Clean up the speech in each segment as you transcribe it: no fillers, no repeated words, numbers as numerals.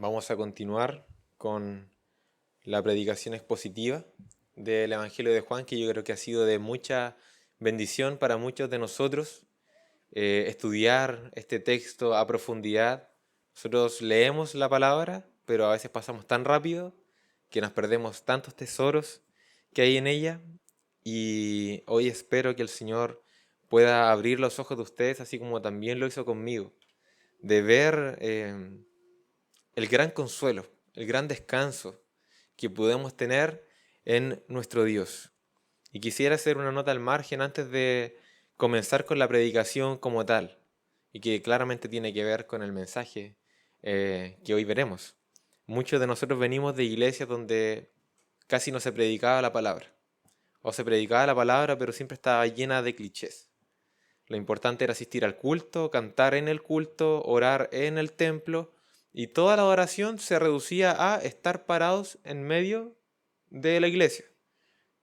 Vamos a continuar con la predicación expositiva del Evangelio de Juan, que yo creo que ha sido de mucha bendición para muchos de nosotros. Estudiar este texto a profundidad. Nosotros leemos la palabra, pero a veces pasamos tan rápido que nos perdemos tantos tesoros que hay en ella. Y hoy espero que el Señor pueda abrir los ojos de ustedes, así como también lo hizo conmigo, de ver el gran consuelo, el gran descanso que podemos tener en nuestro Dios. Y quisiera hacer una nota al margen antes de comenzar con la predicación como tal, y que claramente tiene que ver con el mensaje que hoy veremos. Muchos de nosotros venimos de iglesias donde casi no se predicaba la palabra, o se predicaba la palabra pero siempre estaba llena de clichés. Lo importante era asistir al culto, cantar en el culto, orar en el templo, y toda la oración se reducía a estar parados en medio de la iglesia.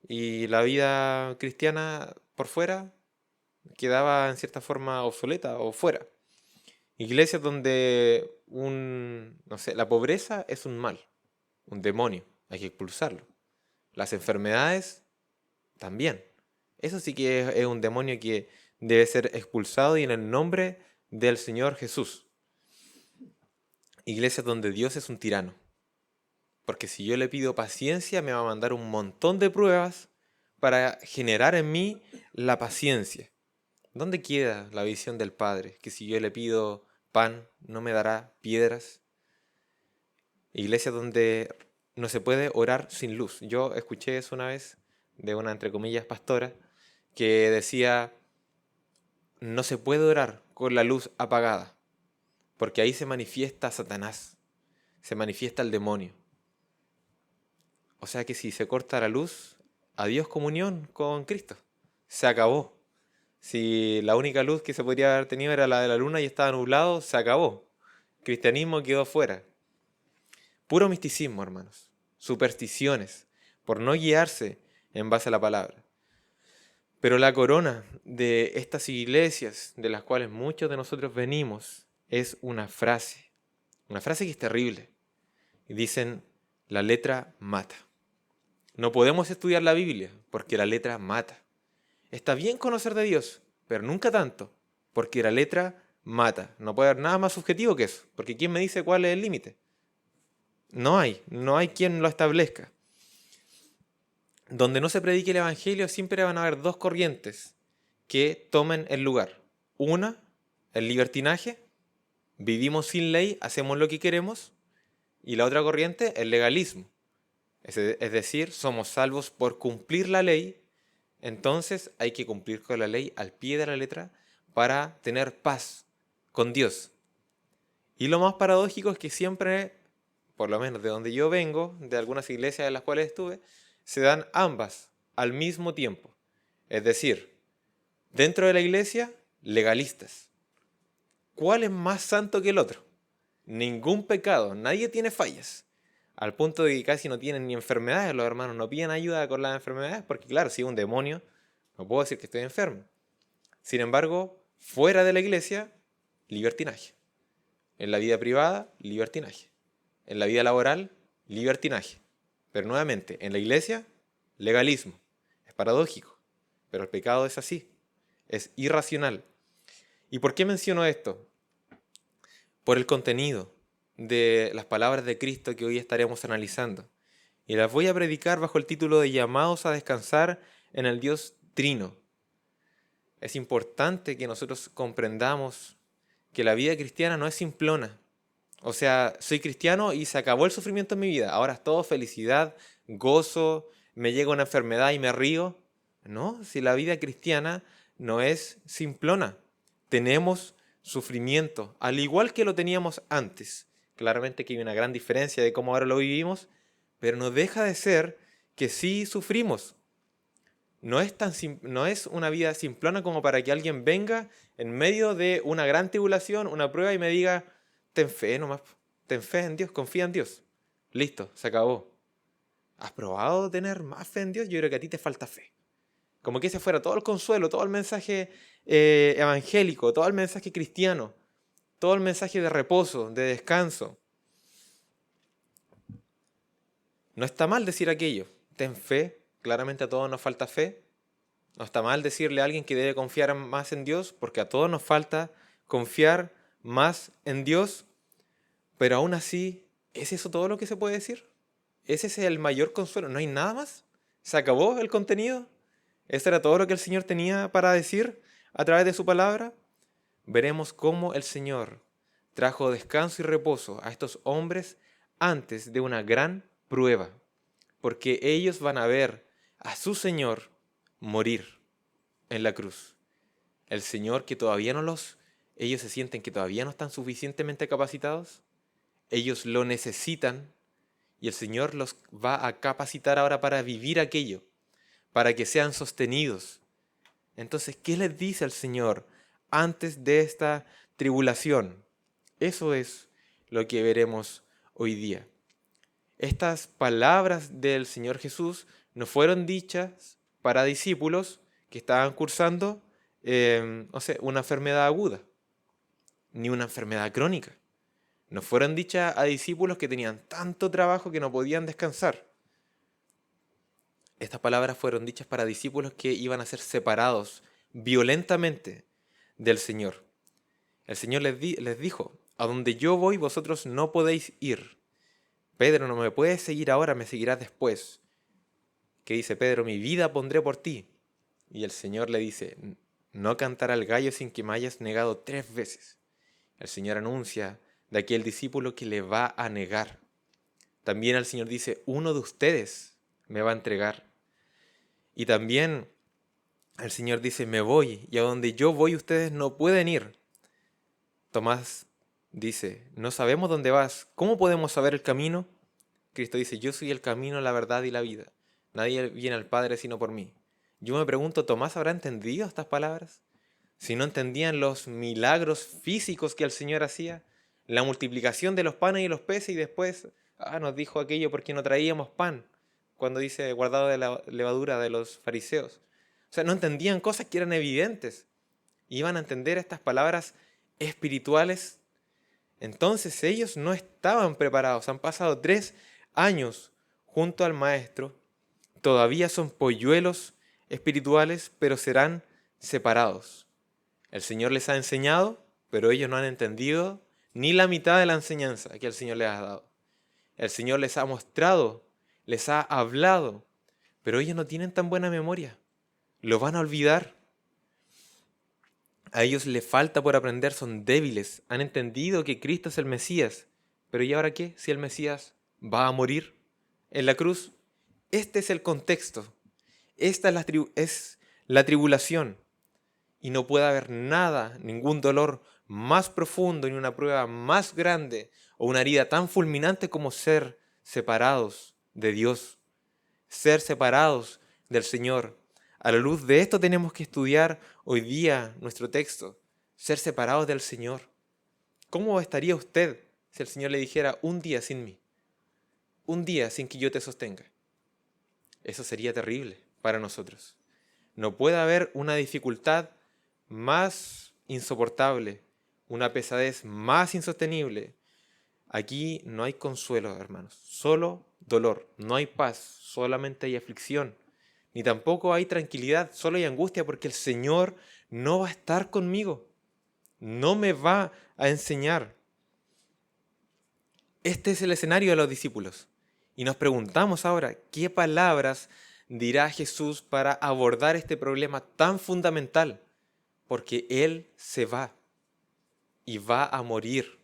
Y la vida cristiana por fuera quedaba en cierta forma obsoleta o fuera. Iglesias donde no sé, la pobreza es un mal, un demonio, hay que expulsarlo. Las enfermedades también. Eso sí que es un demonio que debe ser expulsado y en el nombre del Señor Jesús. Iglesias donde Dios es un tirano. Porque si yo le pido paciencia, me va a mandar un montón de pruebas para generar en mí la paciencia. ¿Dónde queda la visión del Padre? Que si yo le pido pan, no me dará piedras. Iglesias donde no se puede orar sin luz. Yo escuché eso una vez de una, entre comillas, pastora, que decía, no se puede orar con la luz apagada, porque ahí se manifiesta Satanás, se manifiesta el demonio. O sea que si se corta la luz, adiós comunión con Cristo. Se acabó. Si la única luz que se podría haber tenido era la de la luna y estaba nublado, se acabó. Cristianismo quedó fuera. Puro misticismo, hermanos. Supersticiones, por no guiarse en base a la palabra. Pero la corona de estas iglesias, de las cuales muchos de nosotros venimos, es una frase que es terrible. Y dicen, la letra mata. No podemos estudiar la Biblia porque la letra mata. Está bien conocer de Dios, pero nunca tanto, porque la letra mata. No puede haber nada más subjetivo que eso, porque ¿quién me dice cuál es el límite? No hay quien lo establezca. Donde no se predique el Evangelio siempre van a haber dos corrientes que tomen el lugar. Una, el libertinaje, vivimos sin ley, hacemos lo que queremos. Y la otra corriente, el legalismo. Es decir, somos salvos por cumplir la ley, entonces hay que cumplir con la ley al pie de la letra para tener paz con Dios. Y lo más paradójico es que siempre, por lo menos de donde yo vengo, de algunas iglesias en las cuales estuve, se dan ambas al mismo tiempo. Es decir, dentro de la iglesia, legalistas. ¿Cuál es más santo que el otro? Ningún pecado, nadie tiene fallas. Al punto de que casi no tienen ni enfermedades, los hermanos no piden ayuda con las enfermedades, porque claro, si es un demonio, no puedo decir que estoy enfermo. Sin embargo, fuera de la iglesia, libertinaje. En la vida privada, libertinaje. En la vida laboral, libertinaje. Pero nuevamente, en la iglesia, legalismo. Es paradójico, pero el pecado es así, es irracional. ¿Y por qué menciono esto? Por el contenido de las palabras de Cristo que hoy estaremos analizando. Y las voy a predicar bajo el título de llamados a descansar en el Dios Trino. Es importante que nosotros comprendamos que la vida cristiana no es simplona. O sea, soy cristiano y se acabó el sufrimiento en mi vida. Ahora es todo felicidad, gozo, me llega una enfermedad y me río. No, si la vida cristiana no es simplona. Tenemos sufrimiento, al igual que lo teníamos antes. Claramente que hay una gran diferencia de cómo ahora lo vivimos, pero no deja de ser que sí sufrimos. No es una vida simplona como para que alguien venga en medio de una gran tribulación, una prueba y me diga, ten fe nomás, ten fe en Dios, confía en Dios. Listo, se acabó. ¿Has probado tener más fe en Dios? Yo creo que a ti te falta fe. Como que ese fuera todo el consuelo, todo el mensaje evangélico, todo el mensaje cristiano, todo el mensaje de reposo, de descanso. No está mal decir aquello. Ten fe, claramente a todos nos falta fe. No está mal decirle a alguien que debe confiar más en Dios, porque a todos nos falta confiar más en Dios. Pero aún así, ¿es eso todo lo que se puede decir? ¿Ese es el mayor consuelo? ¿No hay nada más? ¿Se acabó el contenido? ¿Eso era todo lo que el Señor tenía para decir a través de su palabra? Veremos cómo el Señor trajo descanso y reposo a estos hombres antes de una gran prueba, porque ellos van a ver a su Señor morir en la cruz. El Señor que todavía ellos se sienten que todavía no están suficientemente capacitados, ellos lo necesitan y el Señor los va a capacitar ahora para vivir aquello, para que sean sostenidos. Entonces, ¿qué les dice el Señor antes de esta tribulación? Eso es lo que veremos hoy día. Estas palabras del Señor Jesús no fueron dichas para discípulos que estaban cursando una enfermedad aguda, ni una enfermedad crónica. No fueron dichas a discípulos que tenían tanto trabajo que no podían descansar. Estas palabras fueron dichas para discípulos que iban a ser separados violentamente del Señor. El Señor les dijo, a donde yo voy vosotros no podéis ir. Pedro, no me puedes seguir ahora, me seguirás después. Que dice Pedro, mi vida pondré por ti. Y el Señor le dice, no cantará el gallo sin que me hayas negado 3 veces. El Señor anuncia de aquel discípulo que le va a negar. También el Señor dice, uno de ustedes me va a entregar. Y también el Señor dice, me voy, y a donde yo voy ustedes no pueden ir. Tomás dice, no sabemos dónde vas, ¿cómo podemos saber el camino? Cristo dice, yo soy el camino, la verdad y la vida. Nadie viene al Padre sino por mí. Yo me pregunto, ¿Tomás habrá entendido estas palabras? Si no entendían los milagros físicos que el Señor hacía, la multiplicación de los panes y los peces, y después nos dijo aquello porque no traíamos pan, cuando dice guardado de la levadura de los fariseos. O sea, no entendían cosas que eran evidentes. Iban a entender estas palabras espirituales. Entonces ellos no estaban preparados. Han pasado 3 años junto al Maestro. Todavía son polluelos espirituales, pero serán separados. El Señor les ha enseñado, pero ellos no han entendido ni la mitad de la enseñanza que el Señor les ha dado. El Señor les ha mostrado, les ha hablado, pero ellos no tienen tan buena memoria. Lo van a olvidar. A ellos les falta por aprender, son débiles. Han entendido que Cristo es el Mesías. Pero ¿y ahora qué? Si el Mesías va a morir en la cruz. Este es el contexto. Esta es la tribulación. Y no puede haber nada, ningún dolor más profundo, ni una prueba más grande, o una herida tan fulminante como ser separados de Dios. Ser separados del Señor. A la luz de esto tenemos que estudiar hoy día nuestro texto. Ser separados del Señor. ¿Cómo estaría usted si el Señor le dijera un día sin mí? Un día sin que yo te sostenga. Eso sería terrible para nosotros. No puede haber una dificultad más insoportable, una pesadez más insostenible. Aquí no hay consuelo, hermanos, solo dolor. No hay paz, solamente hay aflicción. Ni tampoco hay tranquilidad, solo hay angustia, porque el Señor no va a estar conmigo. No me va a enseñar. Este es el escenario de los discípulos. Y nos preguntamos ahora, ¿qué palabras dirá Jesús para abordar este problema tan fundamental? Porque Él se va y va a morir.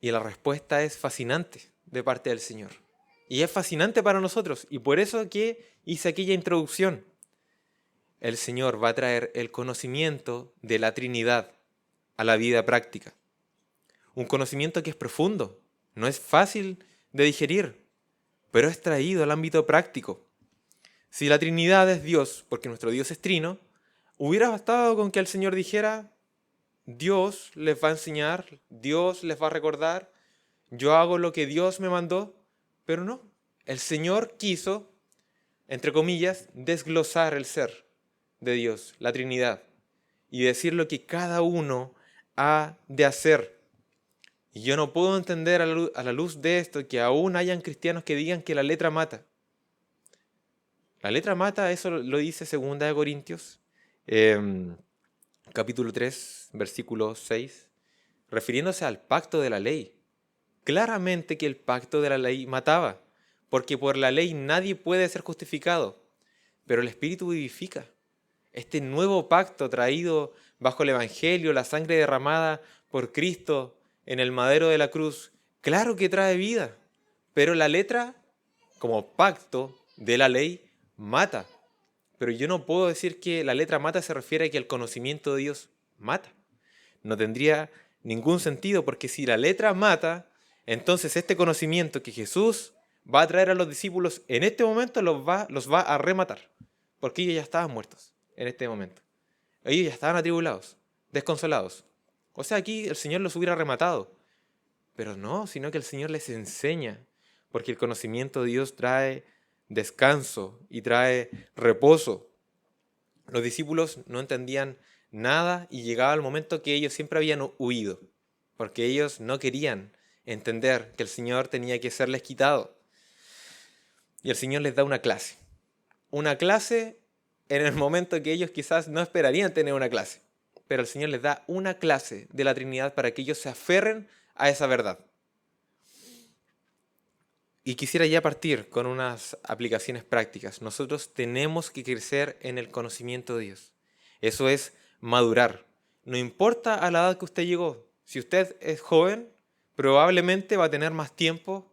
Y la respuesta es fascinante de parte del Señor. Y es fascinante para nosotros. Y por eso que hice aquella introducción. El Señor va a traer el conocimiento de la Trinidad a la vida práctica. Un conocimiento que es profundo, no es fácil de digerir, pero es traído al ámbito práctico. Si la Trinidad es Dios, porque nuestro Dios es trino, hubiera bastado con que el Señor dijera, Dios les va a enseñar, Dios les va a recordar, yo hago lo que Dios me mandó, pero no. El Señor quiso, entre comillas, desglosar el ser de Dios, la Trinidad, y decir lo que cada uno ha de hacer. Y yo no puedo entender a la luz de esto que aún hayan cristianos que digan que la letra mata. La letra mata, eso lo dice 2 Corintios, capítulo 3, versículo 6, refiriéndose al pacto de la ley. Claramente que el pacto de la ley mataba, porque por la ley nadie puede ser justificado, pero el Espíritu vivifica. Este nuevo pacto traído bajo el Evangelio, la sangre derramada por Cristo en el madero de la cruz, claro que trae vida, pero la letra, como pacto de la ley, mata. Pero yo no puedo decir que la letra mata se refiere a que el conocimiento de Dios mata. No tendría ningún sentido, porque si la letra mata, entonces este conocimiento que Jesús va a traer a los discípulos en este momento los va a rematar, porque ellos ya estaban muertos en este momento. Ellos ya estaban atribulados, desconsolados. O sea, aquí el Señor los hubiera rematado, pero no, sino que el Señor les enseña, porque el conocimiento de Dios trae descanso y trae reposo. Los discípulos no entendían nada y llegaba el momento que ellos siempre habían huido, porque ellos no querían entender que el Señor tenía que serles quitado. Y el Señor les da una clase en el momento que ellos quizás no esperarían tener una clase, pero el Señor les da una clase de la Trinidad para que ellos se aferren a esa verdad. Y quisiera ya partir con unas aplicaciones prácticas. Nosotros tenemos que crecer en el conocimiento de Dios. Eso es madurar. No importa a la edad que usted llegó. Si usted es joven, probablemente va a tener más tiempo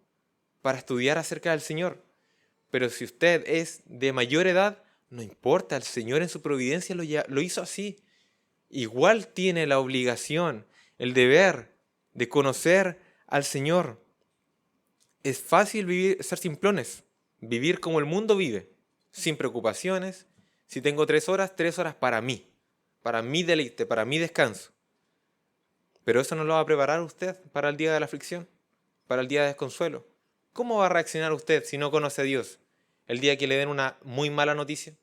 para estudiar acerca del Señor. Pero si usted es de mayor edad, no importa, el Señor en su providencia lo hizo así. Igual tiene la obligación, el deber de conocer al Señor. Es fácil ser simplones, vivir como el mundo vive, sin preocupaciones. Si tengo 3 horas para mi deleite, para mi descanso. Pero eso no lo va a preparar usted para el día de la aflicción, para el día de desconsuelo. ¿Cómo va a reaccionar usted si no conoce a Dios el día que le den una muy mala noticia?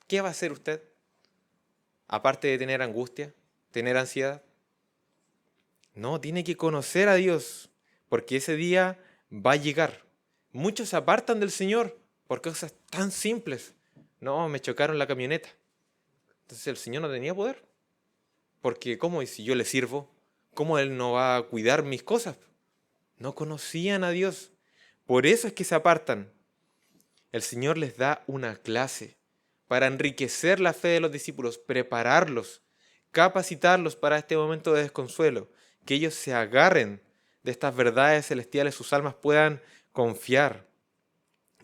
¿Qué va a hacer usted? Aparte de tener angustia, tener ansiedad. No, tiene que conocer a Dios, porque ese día va a llegar. Muchos se apartan del Señor por cosas tan simples. No, me chocaron la camioneta. Entonces el Señor no tenía poder. Porque ¿cómo? ¿Y si yo le sirvo? ¿Cómo Él no va a cuidar mis cosas? No conocían a Dios. Por eso es que se apartan. El Señor les da una clase para enriquecer la fe de los discípulos, prepararlos, capacitarlos para este momento de desconsuelo, que ellos se agarren de estas verdades celestiales, sus almas puedan confiar.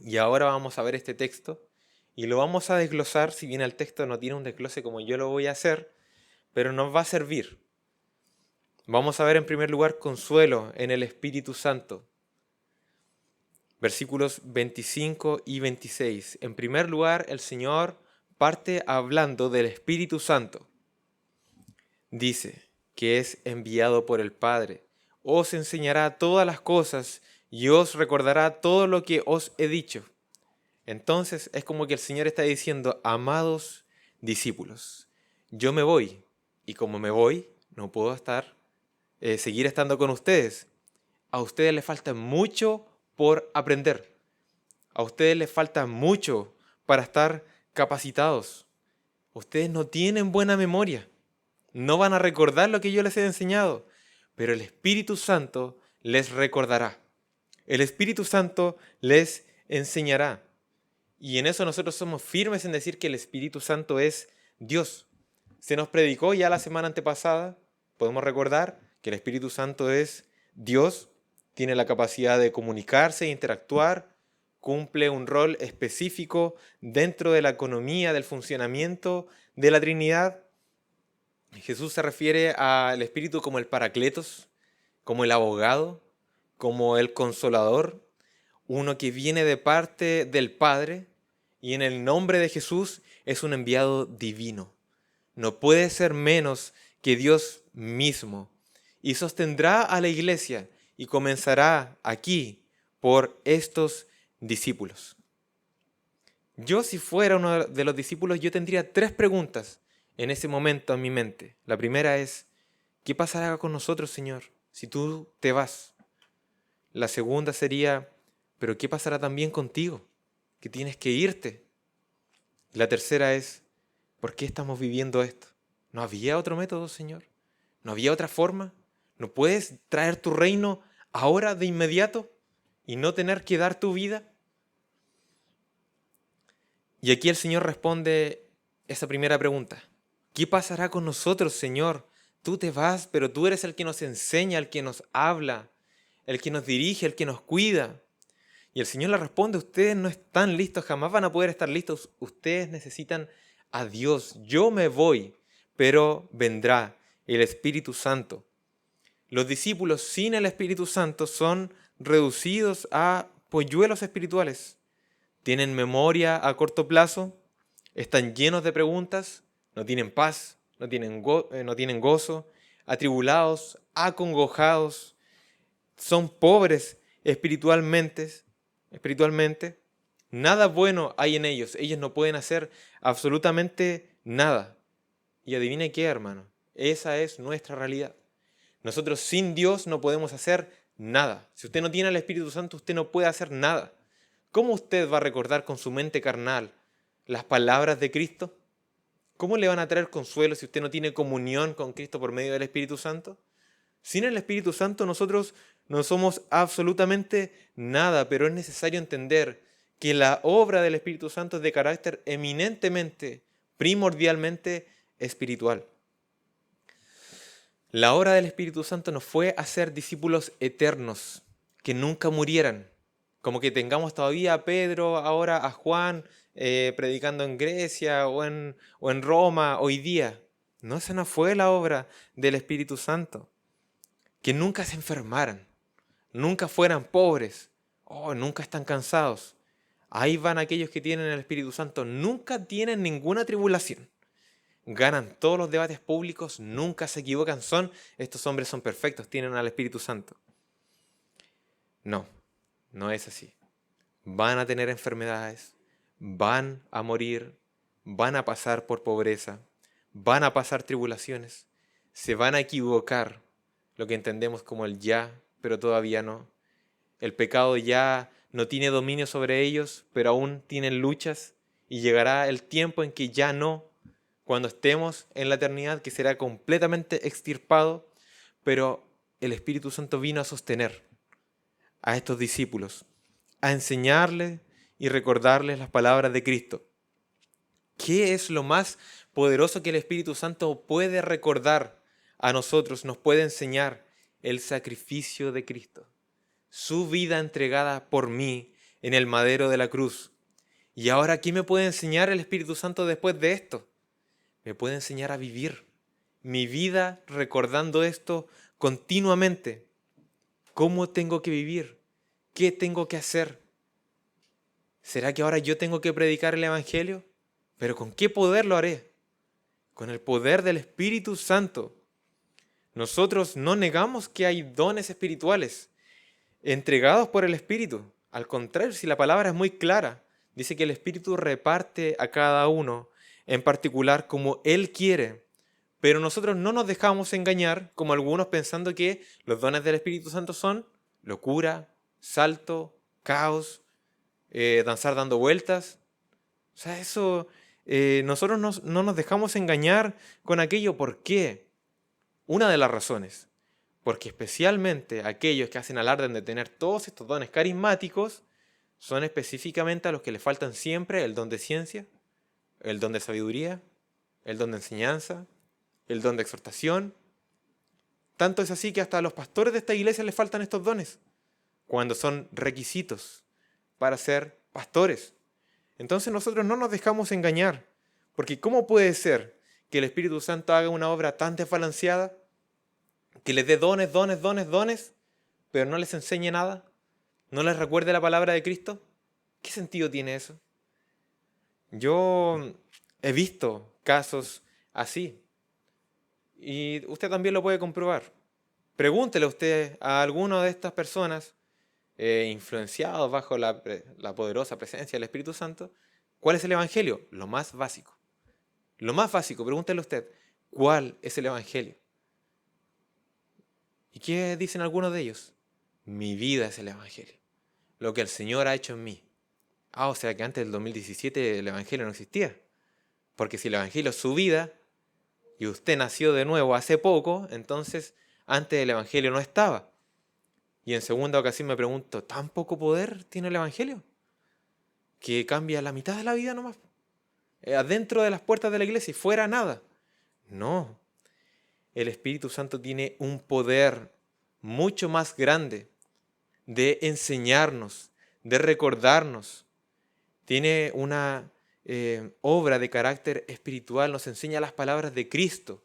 Y ahora vamos a ver este texto y lo vamos a desglosar, si bien el texto no tiene un desglose como yo lo voy a hacer, pero nos va a servir. Vamos a ver en primer lugar consuelo en el Espíritu Santo. Versículos 25 y 26. En primer lugar, el Señor parte hablando del Espíritu Santo. Dice que es enviado por el Padre. Os enseñará todas las cosas y os recordará todo lo que os he dicho. Entonces es como que el Señor está diciendo, amados discípulos, yo me voy y como me voy, no puedo seguir estando con ustedes. A ustedes les falta mucho por aprender. A ustedes les falta mucho para estar capacitados. Ustedes no tienen buena memoria. No van a recordar lo que yo les he enseñado, pero el Espíritu Santo les recordará. El Espíritu Santo les enseñará. Y en eso nosotros somos firmes en decir que el Espíritu Santo es Dios. Se nos predicó ya la semana antepasada, podemos recordar que el Espíritu Santo es Dios, tiene la capacidad de comunicarse e interactuar, cumple un rol específico dentro de la economía, del funcionamiento de la Trinidad. Jesús se refiere al Espíritu como el Paracletos, como el abogado, como el consolador, uno que viene de parte del Padre y en el nombre de Jesús es un enviado divino. No puede ser menos que Dios mismo y sostendrá a la iglesia y comenzará aquí por estos discípulos. Yo, si fuera uno de los discípulos, yo tendría 3 preguntas en ese momento en mi mente. La primera es, ¿qué pasará con nosotros, Señor? si tú te vas? La segunda sería, pero ¿qué pasará también contigo? Que tienes que irte. Y la tercera es, ¿por qué estamos viviendo esto? ¿No había otro método, Señor? ¿No había otra forma? ¿No puedes traer tu reino ahora de inmediato y no tener que dar tu vida? Y aquí el Señor responde esa primera pregunta. ¿Qué pasará con nosotros, Señor? Tú te vas, pero tú eres el que nos enseña, el que nos habla, el que nos dirige, el que nos cuida. Y el Señor le responde, ustedes no están listos, jamás van a poder estar listos. Ustedes necesitan a Dios. Yo me voy, pero vendrá el Espíritu Santo. Los discípulos sin el Espíritu Santo son reducidos a polluelos espirituales. Tienen memoria a corto plazo, están llenos de preguntas, no tienen paz, no tienen gozo, atribulados, acongojados, son pobres espiritualmente, nada bueno hay en ellos no pueden hacer absolutamente nada. Y adivine qué, hermano, esa es nuestra realidad. Nosotros sin Dios no podemos hacer nada. Si usted no tiene al Espíritu Santo, usted no puede hacer nada. ¿Cómo usted va a recordar con su mente carnal las palabras de Cristo? ¿Cómo le van a traer consuelo si usted no tiene comunión con Cristo por medio del Espíritu Santo? Sin el Espíritu Santo nosotros no somos absolutamente nada, pero es necesario entender que la obra del Espíritu Santo es de carácter eminentemente, primordialmente espiritual. La obra del Espíritu Santo no fue hacer discípulos eternos, que nunca murieran, como que tengamos todavía a Pedro, ahora a Juan, predicando en Grecia o en Roma hoy día. No, esa no fue la obra del Espíritu Santo. Que nunca se enfermaran, nunca fueran pobres, nunca están cansados. Ahí van aquellos que tienen el Espíritu Santo, nunca tienen ninguna tribulación. Ganan todos los debates públicos, nunca se equivocan, estos hombres son perfectos, tienen al Espíritu Santo. No, no es así. Van a tener enfermedades, van a morir, van a pasar por pobreza, van a pasar tribulaciones, se van a equivocar, lo que entendemos como el ya, pero todavía no. El pecado ya no tiene dominio sobre ellos, pero aún tienen luchas y llegará el tiempo en que ya no, cuando estemos en la eternidad, que será completamente extirpado, pero el Espíritu Santo vino a sostener a estos discípulos, a enseñarles y recordarles las palabras de Cristo. ¿Qué es lo más poderoso que el Espíritu Santo puede recordar a nosotros, nos puede enseñar? El sacrificio de Cristo, su vida entregada por mí en el madero de la cruz. Y ahora, ¿qué me puede enseñar el Espíritu Santo después de esto? Me puede enseñar a vivir mi vida recordando esto continuamente. ¿Cómo tengo que vivir? ¿Qué tengo que hacer? ¿Será que ahora yo tengo que predicar el Evangelio? ¿Pero con qué poder lo haré? Con el poder del Espíritu Santo. Nosotros no negamos que hay dones espirituales entregados por el Espíritu. Al contrario, si la palabra es muy clara, dice que el Espíritu reparte a cada uno en particular como Él quiere. Pero nosotros no nos dejamos engañar, como algunos pensando que los dones del Espíritu Santo son locura, salto, caos, danzar dando vueltas. O sea, eso, nosotros no nos dejamos engañar con aquello. ¿Por qué? Una de las razones, porque especialmente aquellos que hacen alarde de tener todos estos dones carismáticos, son específicamente a los que les faltan siempre el don de ciencia, el don de sabiduría, el don de enseñanza, el don de exhortación. Tanto es así que hasta a los pastores de esta iglesia les faltan estos dones, cuando son requisitos para ser pastores. Entonces nosotros no nos dejamos engañar, porque ¿cómo puede ser que el Espíritu Santo haga una obra tan desbalanceada, que les dé dones, pero no les enseñe nada? ¿No les recuerde la palabra de Cristo? ¿Qué sentido tiene eso? Yo he visto casos así, y usted también lo puede comprobar. Pregúntele usted a alguna de estas personas influenciados bajo la poderosa presencia del Espíritu Santo, ¿cuál es el Evangelio? Lo más básico. Lo más básico, pregúntele usted, ¿cuál es el Evangelio? ¿Y qué dicen algunos de ellos? Mi vida es el Evangelio. Lo que el Señor ha hecho en mí. O sea que antes del 2017 el Evangelio no existía. Porque si el Evangelio es su vida y usted nació de nuevo hace poco, entonces antes el Evangelio no estaba. Y en segunda ocasión me pregunto, ¿tan poco poder tiene el Evangelio? Que cambia la mitad de la vida nomás. Adentro de las puertas de la iglesia y fuera nada. No. El Espíritu Santo tiene un poder mucho más grande de enseñarnos, de recordarnos. Tiene una obra de carácter espiritual, nos enseña las palabras de Cristo.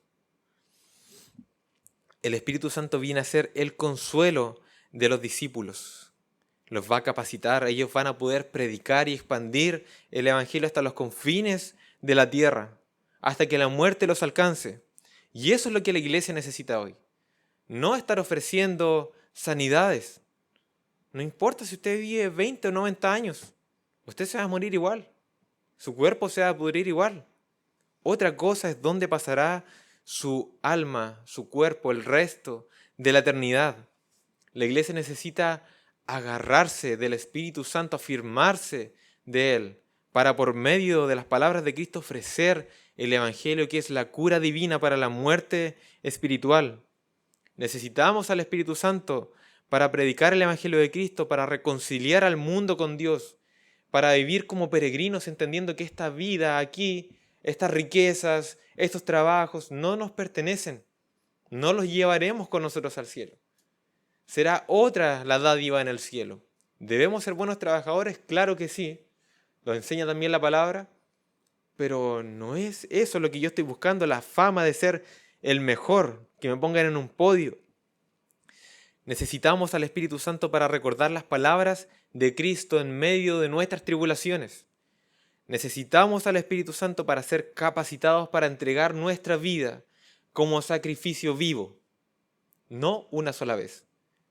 El Espíritu Santo viene a ser el consuelo de los discípulos. Los va a capacitar, ellos van a poder predicar y expandir el Evangelio hasta los confines de la tierra, hasta que la muerte los alcance. Y eso es lo que la iglesia necesita hoy. No estar ofreciendo sanidades. No importa si usted vive 20 o 90 años, usted se va a morir igual. Su cuerpo se va a pudrir igual. Otra cosa es dónde pasará su alma, su cuerpo, el resto de la eternidad. La iglesia necesita agarrarse del Espíritu Santo, afirmarse de Él, para por medio de las palabras de Cristo ofrecer el Evangelio, que es la cura divina para la muerte espiritual. Necesitamos al Espíritu Santo para predicar el Evangelio de Cristo, para reconciliar al mundo con Dios, para vivir como peregrinos entendiendo que esta vida aquí, estas riquezas, estos trabajos no nos pertenecen, no los llevaremos con nosotros al cielo. Será otra la dádiva en el cielo. ¿Debemos ser buenos trabajadores? Claro que sí, lo enseña también la palabra, pero no es eso lo que yo estoy buscando, la fama de ser el mejor, que me pongan en un podio. Necesitamos al Espíritu Santo para recordar las palabras de Cristo en medio de nuestras tribulaciones. Necesitamos al Espíritu Santo para ser capacitados para entregar nuestra vida como sacrificio vivo, no una sola vez.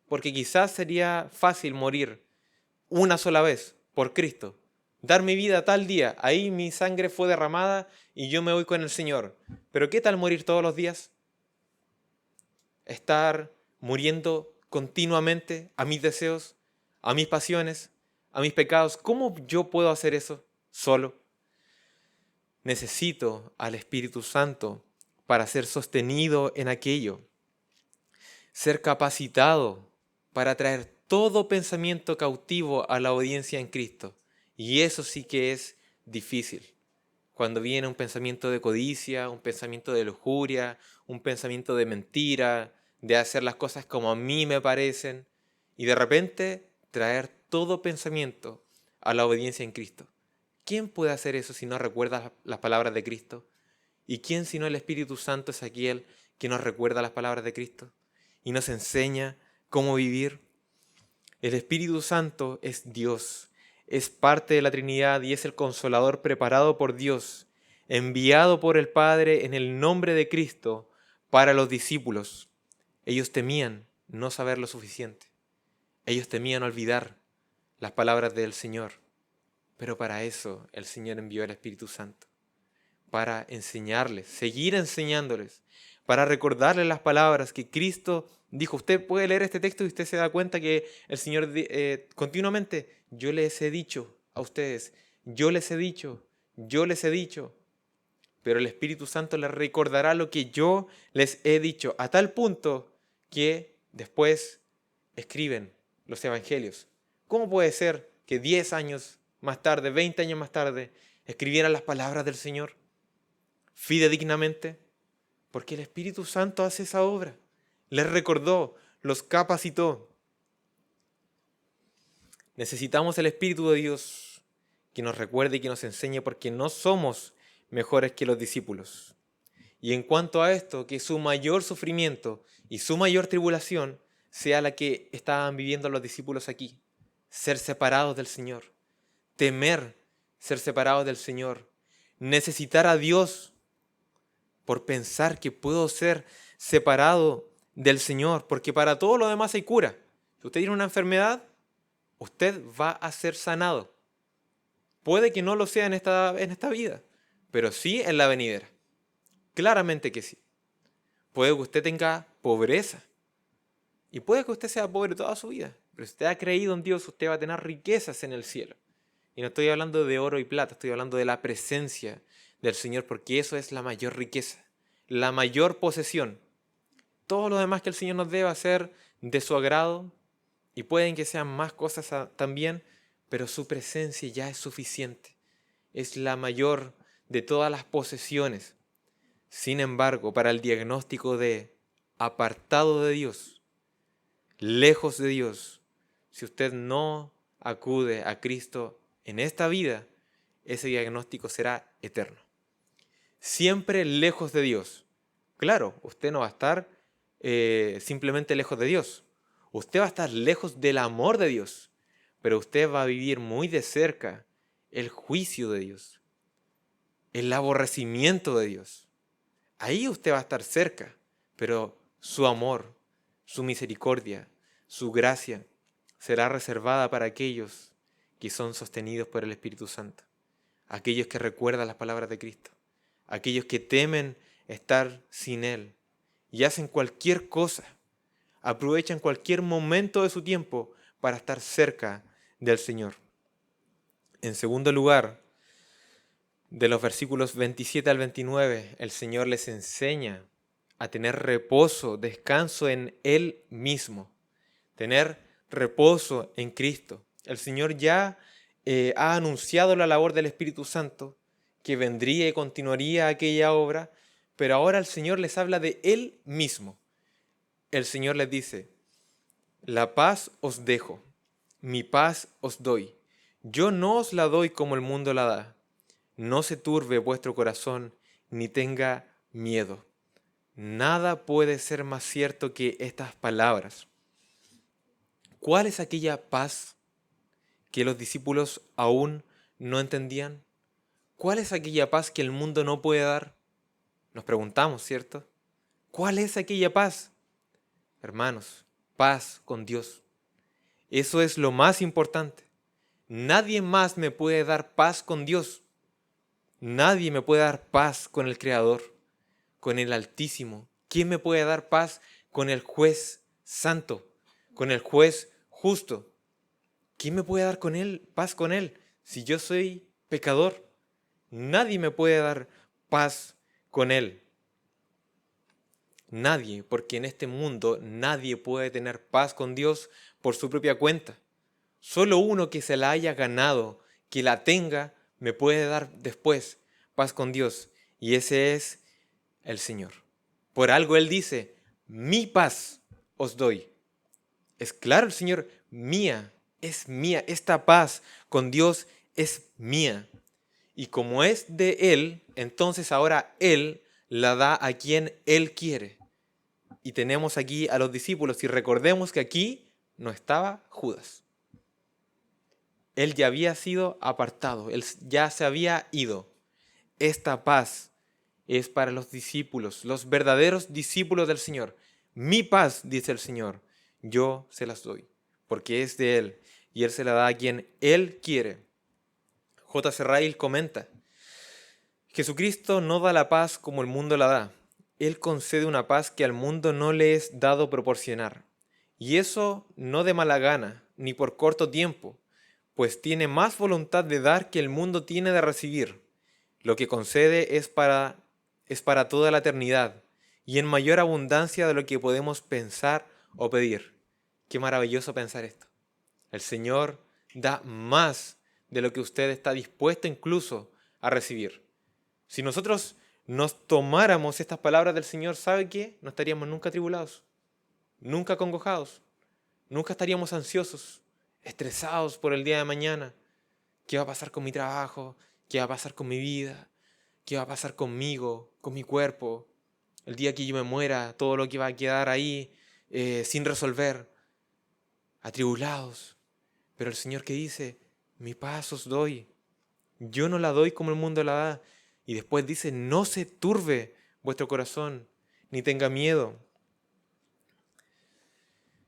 Porque quizás sería fácil morir una sola vez por Cristo. Dar mi vida tal día, ahí mi sangre fue derramada y yo me voy con el Señor. Pero ¿qué tal morir todos los días? Estar muriendo continuamente a mis deseos, a mis pasiones, a mis pecados. ¿Cómo yo puedo hacer eso solo? Necesito al Espíritu Santo para ser sostenido en aquello, ser capacitado para traer todo pensamiento cautivo a la obediencia en Cristo. Y eso sí que es difícil. Cuando viene un pensamiento de codicia, un pensamiento de lujuria, un pensamiento de mentira, de hacer las cosas como a mí me parecen, y de repente traer todo pensamiento a la obediencia en Cristo. ¿Quién puede hacer eso si no recuerda las palabras de Cristo? ¿Y quién sino el Espíritu Santo es aquel que nos recuerda las palabras de Cristo y nos enseña cómo vivir? El Espíritu Santo es Dios, es parte de la Trinidad y es el Consolador preparado por Dios, enviado por el Padre en el nombre de Cristo para los discípulos. Ellos temían no saber lo suficiente. Ellos temían olvidar las palabras del Señor. Pero para eso el Señor envió al Espíritu Santo, para enseñarles, seguir enseñándoles, para recordarles las palabras que Cristo dijo. Usted puede leer este texto y usted se da cuenta que el Señor continuamente, yo les he dicho a ustedes, yo les he dicho, yo les he dicho. Pero el Espíritu Santo les recordará lo que yo les he dicho, a tal punto que después escriben los evangelios. ¿Cómo puede ser que 10 años más tarde, 20 años más tarde, escribieran las palabras del Señor fidedignamente? Porque el Espíritu Santo hace esa obra. Les recordó, los capacitó. Necesitamos el Espíritu de Dios que nos recuerde y que nos enseñe, porque no somos mejores que los discípulos. Y en cuanto a esto, que su mayor sufrimiento y su mayor tribulación sea la que estaban viviendo los discípulos aquí. Ser separados del Señor. Temer ser separados del Señor. Necesitar a Dios por pensar que puedo ser separado del Señor, porque para todo lo demás hay cura. Si usted tiene una enfermedad, usted va a ser sanado. Puede que no lo sea en esta vida, pero sí en la venidera. Claramente que sí. Puede que usted tenga pobreza, Y puede que usted sea pobre toda su vida, pero si usted ha creído en Dios, usted va a tener riquezas en el cielo. Y no estoy hablando de oro y plata, estoy hablando de la presencia del Señor, porque eso es la mayor riqueza, la mayor posesión. Todo lo demás que el Señor nos dé va a ser de su agrado, y pueden que sean más cosas también, pero su presencia ya es suficiente. Es la mayor de todas las posesiones. Sin embargo, para el diagnóstico de apartado de Dios, lejos de Dios, si usted no acude a Cristo en esta vida, ese diagnóstico será eterno. Siempre lejos de Dios. Claro, usted no va a estar simplemente lejos de Dios. Usted va a estar lejos del amor de Dios, pero usted va a vivir muy de cerca el juicio de Dios, el aborrecimiento de Dios. Ahí usted va a estar cerca, pero su amor, su misericordia, su gracia será reservada para aquellos que son sostenidos por el Espíritu Santo, aquellos que recuerdan las palabras de Cristo, aquellos que temen estar sin Él y hacen cualquier cosa, aprovechan cualquier momento de su tiempo para estar cerca del Señor. En segundo lugar, de los versículos 27 al 29, el Señor les enseña a tener reposo, descanso en Él mismo, tener reposo en Cristo. El Señor ya ha anunciado la labor del Espíritu Santo, que vendría y continuaría aquella obra, pero ahora el Señor les habla de Él mismo. El Señor les dice: la paz os dejo, mi paz os doy. Yo no os la doy como el mundo la da. No se turbe vuestro corazón, ni tenga miedo. Nada puede ser más cierto que estas palabras. ¿Cuál es aquella paz que los discípulos aún no entendían? ¿Cuál es aquella paz que el mundo no puede dar? Nos preguntamos, ¿cierto? ¿Cuál es aquella paz? Hermanos, paz con Dios. Eso es lo más importante. Nadie más me puede dar paz con Dios. Nadie me puede dar paz con el Creador, con el Altísimo. ¿Quién me puede dar paz con el Juez Santo, con el Juez Justo? ¿Quién me puede dar con él, paz con Él, si yo soy pecador? Nadie me puede dar paz con Él. Nadie, porque en este mundo nadie puede tener paz con Dios por su propia cuenta. Solo uno que se la haya ganado, que la tenga, me puede dar después paz con Dios. Y ese es el Señor. Por algo Él dice: mi paz os doy. Es claro el Señor: mía, es mía. Esta paz con Dios es mía. Y como es de Él, entonces ahora Él la da a quien Él quiere. Y tenemos aquí a los discípulos, y recordemos que aquí no estaba Judas. Él ya había sido apartado, él ya se había ido. Esta paz es para los discípulos, los verdaderos discípulos del Señor. Mi paz, dice el Señor, yo se las doy, porque es de Él, y Él se la da a quien Él quiere. J. C. Ryle comenta: Jesucristo no da la paz como el mundo la da. Él concede una paz que al mundo no le es dado proporcionar. Y eso no de mala gana, ni por corto tiempo, pues tiene más voluntad de dar que el mundo tiene de recibir. Lo que concede es para toda la eternidad, y en mayor abundancia de lo que podemos pensar o pedir. Qué maravilloso pensar esto. El Señor da más de lo que usted está dispuesto incluso a recibir. Si nosotros nos tomáramos estas palabras del Señor, ¿sabe qué? No estaríamos nunca atribulados, nunca acongojados, nunca estaríamos ansiosos, estresados por el día de mañana. ¿Qué va a pasar con mi trabajo? ¿Qué va a pasar con mi vida? ¿Qué va a pasar conmigo, con mi cuerpo? El día que yo me muera, todo lo que va a quedar ahí sin resolver, atribulados. Pero el Señor que dice: mi paz os doy, yo no la doy como el mundo la da. Y después dice: no se turbe vuestro corazón, ni tenga miedo.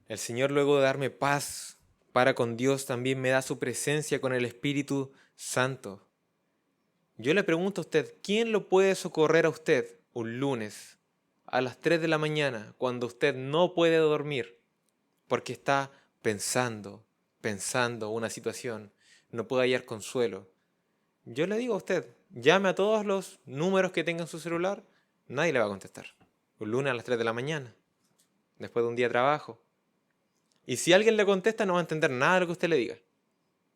El Señor, luego de darme paz para con Dios, también me da su presencia con el Espíritu Santo. Yo le pregunto a usted: ¿quién lo puede socorrer a usted un lunes a las 3 de la mañana cuando usted no puede dormir? porque está pensando una situación, no puede hallar consuelo. Yo le digo a usted, llame a todos los números que tenga en su celular, nadie le va a contestar. Un lunes a las 3 de la mañana, después de un día de trabajo. Y si alguien le contesta, no va a entender nada de lo que usted le diga.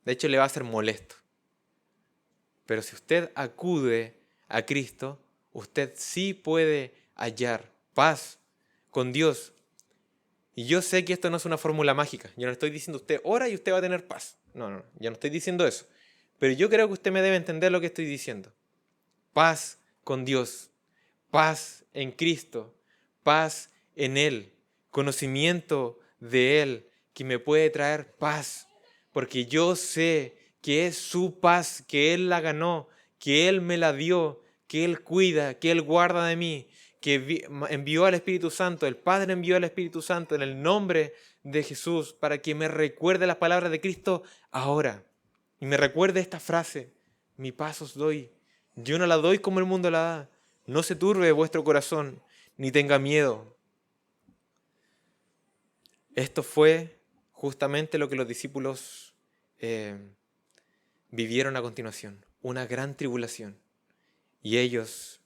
De hecho, le va a ser molesto. Pero si usted acude a Cristo, usted sí puede hallar paz con Dios. Y yo sé que esto no es una fórmula mágica. Yo no estoy diciendo usted ora y usted va a tener paz. No, no, yo no estoy diciendo eso. Pero yo creo que usted me debe entender lo que estoy diciendo. Paz con Dios, paz en Cristo, paz en Él, conocimiento de Él que me puede traer paz, porque yo sé que es su paz, que Él la ganó, que Él me la dio, que Él cuida, que Él guarda de mí, que envió al Espíritu Santo, el Padre envió al Espíritu Santo en el nombre de Jesús para que me recuerde las palabras de Cristo ahora y me recuerde esta frase: mi paz os doy, yo no la doy como el mundo la da. No se turbe vuestro corazón, ni tenga miedo. Esto fue justamente lo que los discípulos vivieron a continuación, una gran tribulación. Y ellos,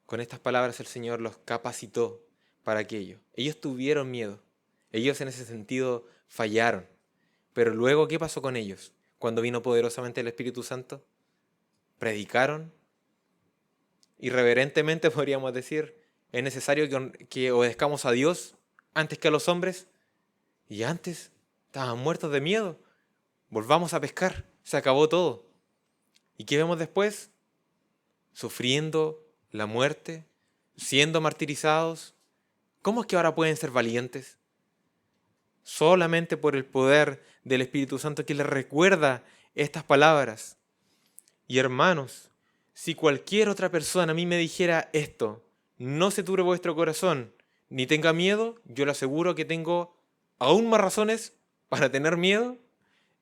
con estas palabras el Señor los capacitó para aquello. Ellos tuvieron miedo, ellos en ese sentido fallaron. Pero luego, ¿qué pasó con ellos? Cuando vino poderosamente el Espíritu Santo, predicaron, irreverentemente podríamos decir, es necesario que obedezcamos a Dios antes que a los hombres, y antes estaban muertos de miedo. Volvamos a pescar, se acabó todo. ¿Y qué vemos después? Sufriendo la muerte, siendo martirizados. ¿Cómo es que ahora pueden ser valientes? Solamente por el poder del Espíritu Santo que les recuerda estas palabras. Y hermanos, si cualquier otra persona a mí me dijera esto: no se turbe vuestro corazón, ni tenga miedo, yo le aseguro que tengo aún más razones para tener miedo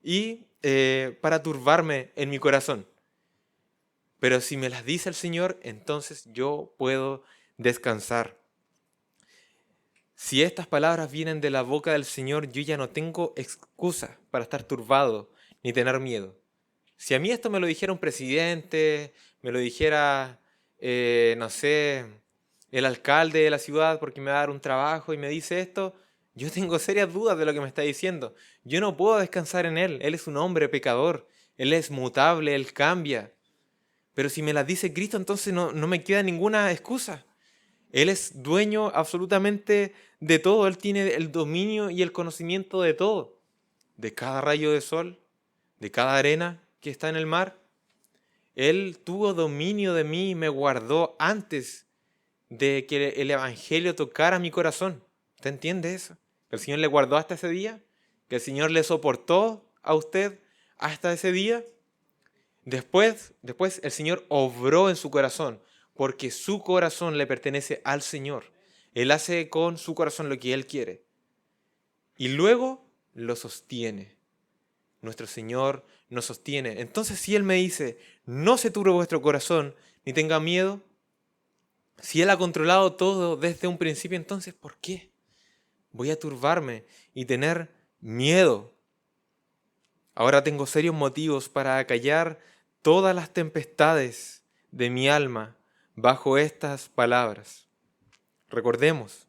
y para turbarme en mi corazón. Pero si me las dice el Señor, entonces yo puedo descansar. Si estas palabras vienen de la boca del Señor, yo ya no tengo excusa para estar turbado ni tener miedo. Si a mí esto me lo dijera un presidente, me lo dijera, no sé, el alcalde de la ciudad porque me va a dar un trabajo y me dice esto, yo tengo serias dudas de lo que me está diciendo. Yo no puedo descansar en Él. Él es un hombre pecador. Él es mutable, Él cambia. Pero si me las dice Cristo, entonces no me queda ninguna excusa. Él es dueño absolutamente de todo. Él tiene el dominio y el conocimiento de todo. De cada rayo de sol, de cada arena que está en el mar. Él tuvo dominio de mí y me guardó antes de que el Evangelio tocara mi corazón. ¿Usted entiende eso? Que el Señor le guardó hasta ese día, que el Señor le soportó a usted hasta ese día. Después el Señor obró en su corazón, porque su corazón le pertenece al Señor. Él hace con su corazón lo que Él quiere. Y luego lo sostiene. Nuestro Señor nos sostiene. Entonces, si Él me dice: no se turbe vuestro corazón, ni tenga miedo, si Él ha controlado todo desde un principio, entonces, ¿por qué voy a turbarme y tener miedo? Ahora tengo serios motivos para acallar todas las tempestades de mi alma bajo estas palabras. Recordemos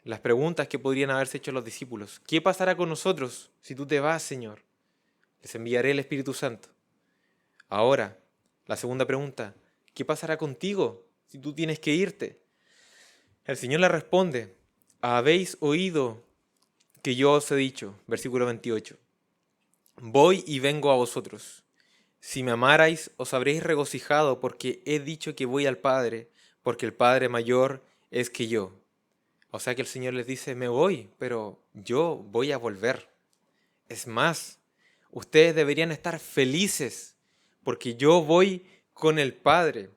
las preguntas que podrían haberse hecho los discípulos. ¿Qué pasará con nosotros si tú te vas, Señor? Les enviaré el Espíritu Santo. Ahora, la segunda pregunta: ¿qué pasará contigo si tú tienes que irte? El Señor le responde: habéis oído que yo os he dicho, versículo 28. Voy y vengo a vosotros. Si me amarais, os habréis regocijado porque he dicho que voy al Padre, porque el Padre mayor es que yo. O sea que el Señor les dice: me voy, pero yo voy a volver. Es más, ustedes deberían estar felices porque yo voy con el Padre.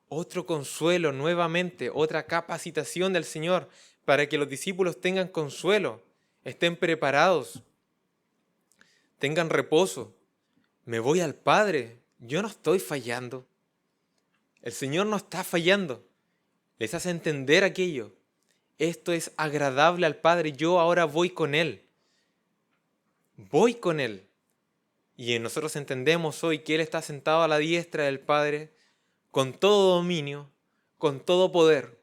Otro consuelo nuevamente, otra capacitación del Señor para que los discípulos tengan consuelo, estén preparados, tengan reposo. Me voy al Padre, yo no estoy fallando. El Señor no está fallando. Les hace entender aquello. Esto es agradable al Padre. Yo ahora voy con Él. Voy con Él. Y nosotros entendemos hoy que Él está sentado a la diestra del Padre con todo dominio, con todo poder.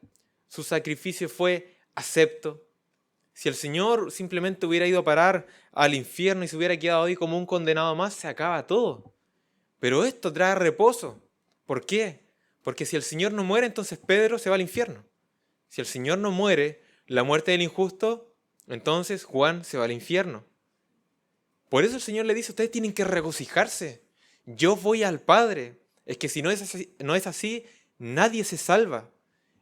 Su sacrificio fue acepto. Si el Señor simplemente hubiera ido a parar al infierno y se hubiera quedado ahí como un condenado más, se acaba todo. Pero esto trae reposo. ¿Por qué? Porque si el Señor no muere, entonces Pedro se va al infierno. Si el Señor no muere, la muerte del injusto, entonces Juan se va al infierno. Por eso el Señor le dice, ustedes tienen que regocijarse. Yo voy al Padre. Es que si no es así, nadie se salva.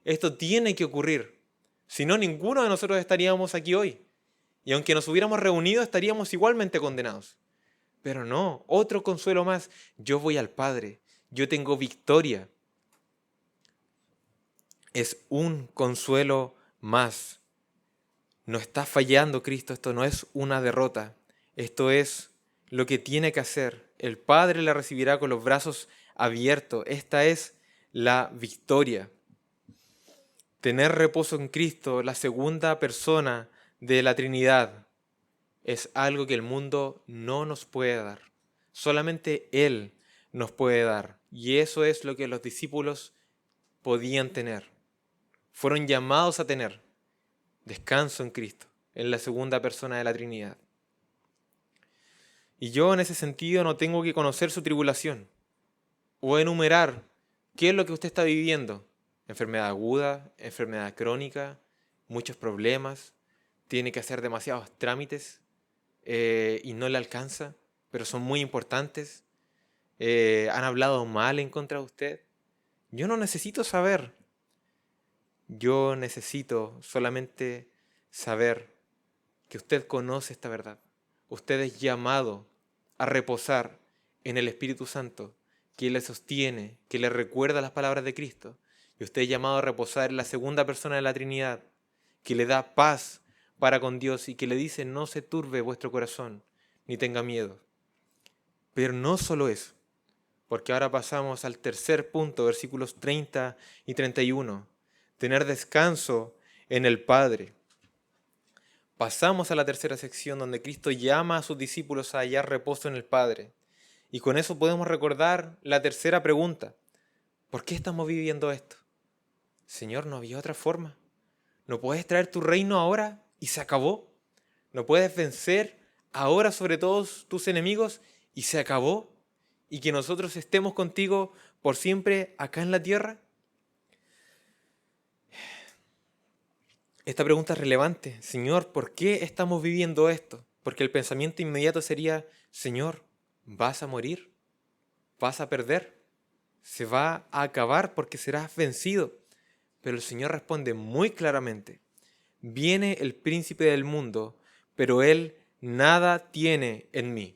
Esto tiene que ocurrir. Si no, ninguno de nosotros estaríamos aquí hoy. Y aunque nos hubiéramos reunido, estaríamos igualmente condenados. Pero no, otro consuelo más. Yo voy al Padre. Yo tengo victoria. Es un consuelo más. No está fallando Cristo. Esto no es una derrota. Esto es lo que tiene que hacer. El Padre la recibirá con los brazos abiertos. Esta es la victoria. Tener reposo en Cristo, la segunda persona de la Trinidad, es algo que el mundo no nos puede dar. Solamente Él nos puede dar. Y eso es lo que los discípulos podían tener. Fueron llamados a tener descanso en Cristo, en la segunda persona de la Trinidad. Y yo en ese sentido no tengo que conocer su tribulación o enumerar qué es lo que usted está viviendo. Enfermedad aguda, enfermedad crónica, muchos problemas, tiene que hacer demasiados trámites y no le alcanza, pero son muy importantes. Han hablado mal en contra de usted. Yo no necesito saber. Yo necesito solamente saber que usted conoce esta verdad. Usted es llamado a reposar en el Espíritu Santo, que le sostiene, que le recuerda las palabras de Cristo. Y usted es llamado a reposar en la segunda persona de la Trinidad, que le da paz para con Dios y que le dice: no se turbe vuestro corazón, ni tenga miedo. Pero no solo eso, porque ahora pasamos al tercer punto, versículos 30 y 31. Tener descanso en el Padre. Pasamos a la tercera sección donde Cristo llama a sus discípulos a hallar reposo en el Padre. Y con eso podemos recordar la tercera pregunta. ¿Por qué estamos viviendo esto? Señor, ¿no había otra forma? ¿No puedes traer tu reino ahora y se acabó? ¿No puedes vencer ahora sobre todos tus enemigos y se acabó? ¿Y que nosotros estemos contigo por siempre acá en la tierra? Esta pregunta es relevante. Señor, ¿por qué estamos viviendo esto? Porque el pensamiento inmediato sería: Señor, ¿vas a morir? ¿Vas a perder? ¿Se va a acabar porque serás vencido? Pero el Señor responde muy claramente: viene el príncipe del mundo, pero él nada tiene en mí.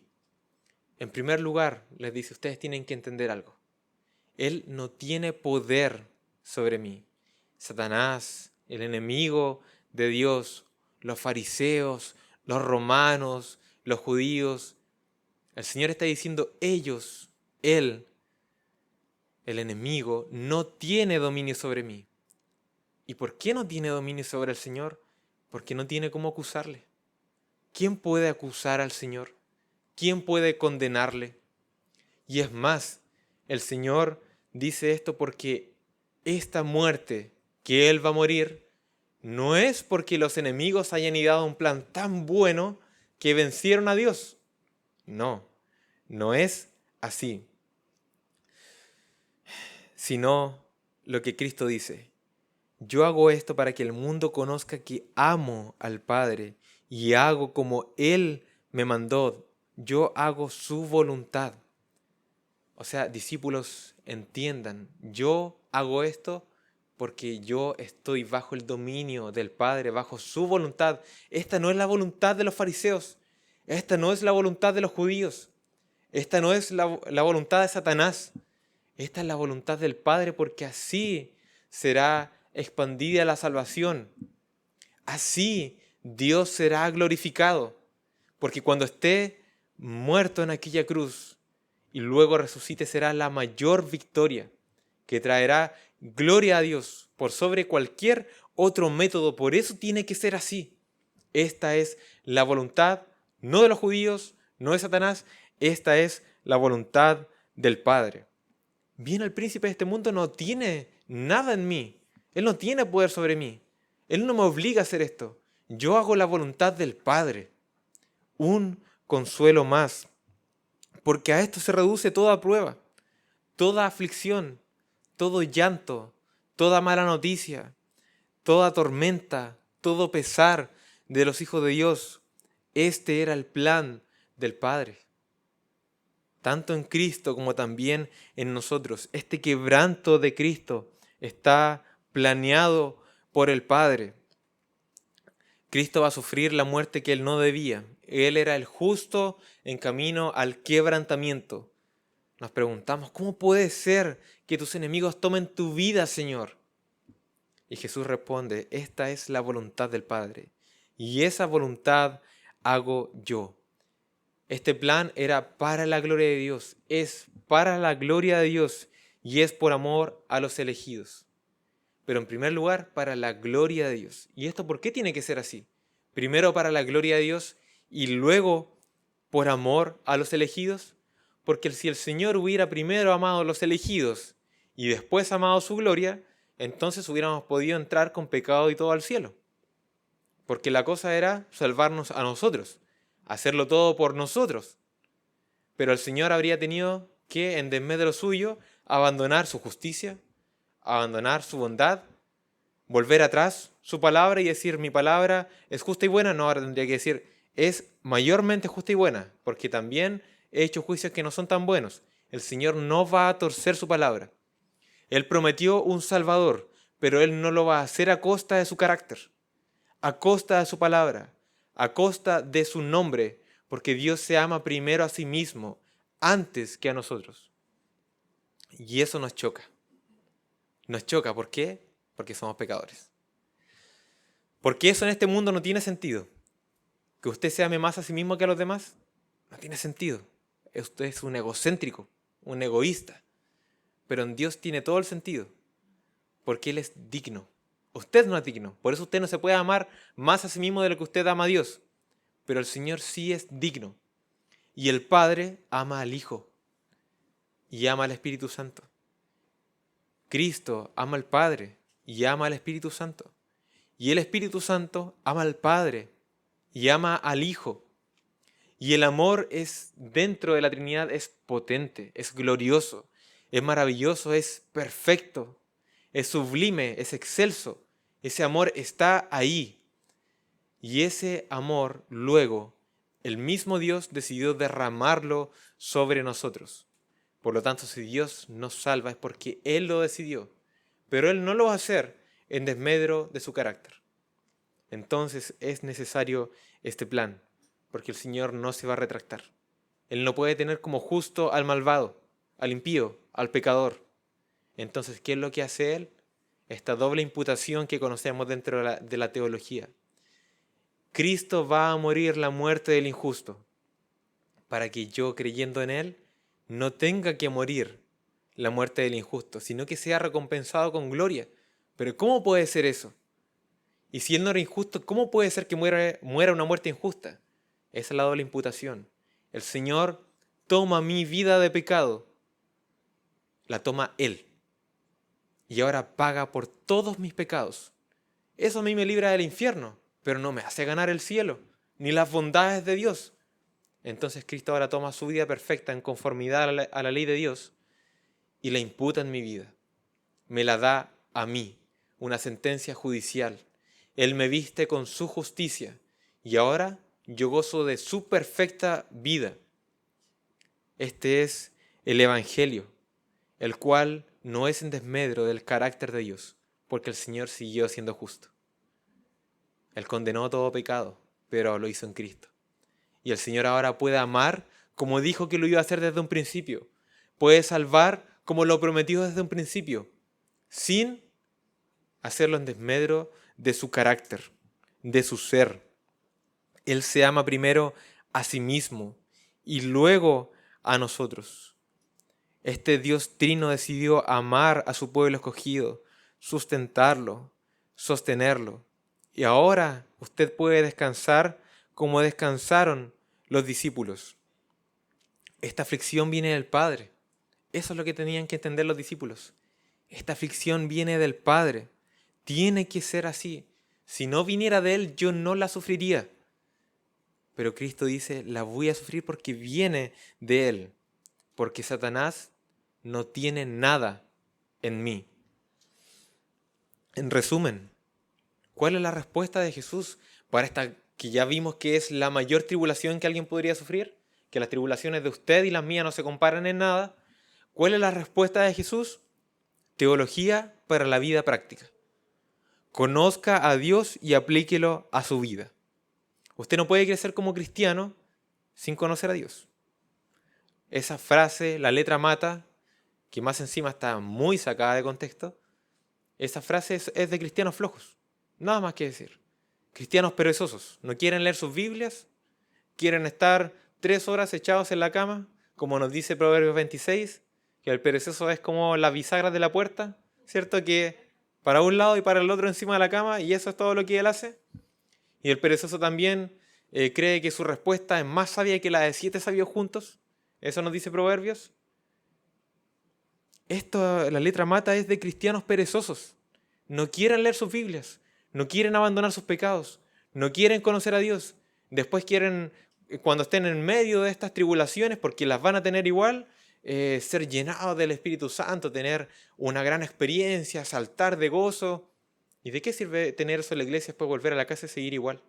En primer lugar, les dice, ustedes tienen que entender algo. Él no tiene poder sobre mí. Satanás, el enemigo de Dios, los fariseos, los romanos, los judíos. El Señor está diciendo: ellos, Él, el enemigo, no tiene dominio sobre mí. ¿Y por qué no tiene dominio sobre el Señor? Porque no tiene cómo acusarle. ¿Quién puede acusar al Señor? ¿Quién puede condenarle? Y es más, el Señor dice esto porque esta muerte que Él va a morir no es porque los enemigos hayan ideado un plan tan bueno que vencieron a Dios. No, no es así. Sino lo que Cristo dice: yo hago esto para que el mundo conozca que amo al Padre y hago como Él me mandó. Yo hago su voluntad. O sea, discípulos, entiendan, yo hago esto porque yo estoy bajo el dominio del Padre, bajo su voluntad. Esta no es la voluntad de los fariseos. Esta no es la voluntad de los judíos. Esta no es la voluntad de Satanás. Esta es la voluntad del Padre, porque así será expandida la salvación. Así Dios será glorificado. Porque cuando esté muerto en aquella cruz y luego resucite, será la mayor victoria que traerá gloria a Dios por sobre cualquier otro método, por eso tiene que ser así. Esta es la voluntad, no de los judíos, no de Satanás, esta es la voluntad del Padre. Bien, el príncipe de este mundo no tiene nada en mí. Él no tiene poder sobre mí. Él no me obliga a hacer esto. Yo hago la voluntad del Padre. Un consuelo más. Porque a esto se reduce toda prueba, toda aflicción, todo llanto, toda mala noticia, toda tormenta, todo pesar de los hijos de Dios. Este era el plan del Padre. Tanto en Cristo como también en nosotros. Este quebranto de Cristo está planeado por el Padre. Cristo va a sufrir la muerte que Él no debía. Él era el justo en camino al quebrantamiento. Nos preguntamos, ¿cómo puede ser que tus enemigos tomen tu vida, Señor? Y Jesús responde, esta es la voluntad del Padre. Y esa voluntad hago yo. Este plan era para la gloria de Dios, es para la gloria de Dios y es por amor a los elegidos. Pero en primer lugar, para la gloria de Dios. ¿Y esto por qué tiene que ser así? Primero para la gloria de Dios y luego por amor a los elegidos. Porque si el Señor hubiera primero amado a los elegidos y después amado su gloria, entonces hubiéramos podido entrar con pecado y todo al cielo. Porque la cosa era salvarnos a nosotros, hacerlo todo por nosotros. Pero el Señor habría tenido que, en desmedro de lo suyo, abandonar su justicia, abandonar su bondad, volver atrás su palabra y decir, mi palabra es justa y buena. No, ahora tendría que decir, es mayormente justa y buena, porque también he hecho juicios que no son tan buenos. El Señor no va a torcer su palabra. Él prometió un Salvador, pero Él no lo va a hacer a costa de su carácter, a costa de su palabra, a costa de su nombre, porque Dios se ama primero a sí mismo, antes que a nosotros. Y eso nos choca. Nos choca, ¿por qué? Porque somos pecadores. Porque eso en este mundo no tiene sentido. Que usted se ame más a sí mismo que a los demás, no tiene sentido. Usted es un egocéntrico, un egoísta. Pero en Dios tiene todo el sentido, porque Él es digno. Usted no es digno, por eso usted no se puede amar más a sí mismo de lo que usted ama a Dios. Pero el Señor sí es digno. Y el Padre ama al Hijo y ama al Espíritu Santo. Cristo ama al Padre y ama al Espíritu Santo. Y el Espíritu Santo ama al Padre y ama al Hijo. Y el amor es dentro de la Trinidad, es potente, es glorioso, es maravilloso, es perfecto, es sublime, es excelso. Ese amor está ahí. Y ese amor luego el mismo Dios decidió derramarlo sobre nosotros. Por lo tanto, si Dios nos salva es porque Él lo decidió. Pero Él no lo va a hacer en desmedro de su carácter. Entonces es necesario este plan, porque el Señor no se va a retractar. Él no puede tener como justo al malvado, al impío, al pecador. Entonces, ¿qué es lo que hace Él? Esta doble imputación que conocemos dentro de la teología. Cristo va a morir la muerte del injusto, para que yo, creyendo en Él, no tenga que morir la muerte del injusto, sino que sea recompensado con gloria. Pero ¿cómo puede ser eso? Y si Él no era injusto, ¿cómo puede ser que muera una muerte injusta? Esa es la doble imputación. El Señor toma mi vida de pecado, la toma Él, y ahora paga por todos mis pecados. Eso a mí me libra del infierno, pero no me hace ganar el cielo, ni las bondades de Dios. Entonces Cristo ahora toma su vida perfecta en conformidad a la ley de Dios y la imputa en mi vida. Me la da a mí, una sentencia judicial. Él me viste con su justicia y ahora yo gozo de su perfecta vida. Este es el Evangelio, el cual no es en desmedro del carácter de Dios, porque el Señor siguió siendo justo. Él condenó todo pecado, pero lo hizo en Cristo. Y el Señor ahora puede amar como dijo que lo iba a hacer desde un principio. Puede salvar como lo prometió desde un principio, sin hacerlo en desmedro de su carácter, de su ser. Él se ama primero a sí mismo y luego a nosotros. Este Dios trino decidió amar a su pueblo escogido, sustentarlo, sostenerlo. Y ahora usted puede descansar como descansaron los discípulos. Esta aflicción viene del Padre. Eso es lo que tenían que entender los discípulos. Esta aflicción viene del Padre. Tiene que ser así. Si no viniera de Él, yo no la sufriría. Pero Cristo dice, la voy a sufrir porque viene de Él. Porque Satanás no tiene nada en mí. En resumen, ¿cuál es la respuesta de Jesús para esta que ya vimos que es la mayor tribulación que alguien podría sufrir? Que las tribulaciones de usted y las mías no se comparan en nada. ¿Cuál es la respuesta de Jesús? Teología para la vida práctica. Conozca a Dios y aplíquelo a su vida. Usted no puede crecer como cristiano sin conocer a Dios. Esa frase, la letra mata, que más encima está muy sacada de contexto, esa frase es de cristianos flojos. Nada más que decir. Cristianos perezosos. No quieren leer sus Biblias, quieren estar 3 horas echados en la cama, como nos dice Proverbios 26, que el perezoso es como la bisagra de la puerta, ¿cierto? Que para un lado y para el otro encima de la cama, y eso es todo lo que él hace. Y el perezoso también cree que su respuesta es más sabia que la de 7 sabios juntos. Eso nos dice Proverbios. Esto, la letra mata, es de cristianos perezosos. No quieren leer sus Biblias, no quieren abandonar sus pecados, no quieren conocer a Dios. Después quieren, cuando estén en medio de estas tribulaciones, porque las van a tener igual, ser llenados del Espíritu Santo, tener una gran experiencia, saltar de gozo. ¿Y de qué sirve tener eso en la iglesia después volver a la casa y seguir igual?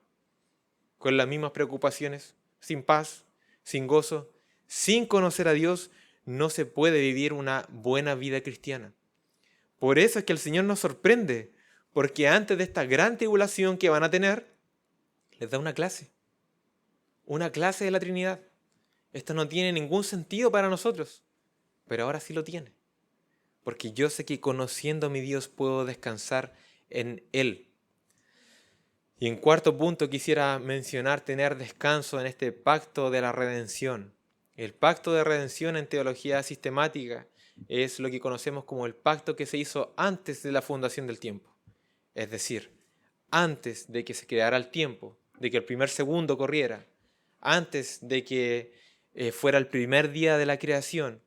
Con las mismas preocupaciones, sin paz, sin gozo, sin conocer a Dios, no se puede vivir una buena vida cristiana. Por eso es que el Señor nos sorprende, porque antes de esta gran tribulación que van a tener, les da una clase de la Trinidad. Esto no tiene ningún sentido para nosotros, pero ahora sí lo tiene, porque yo sé que conociendo a mi Dios puedo descansar en Él. Y en cuarto punto quisiera mencionar tener descanso en este pacto de la redención. El pacto de redención en teología sistemática es lo que conocemos como el pacto que se hizo antes de la fundación del tiempo. Es decir, antes de que se creara el tiempo, de que el primer segundo corriera, antes de que fuera el primer día de la creación,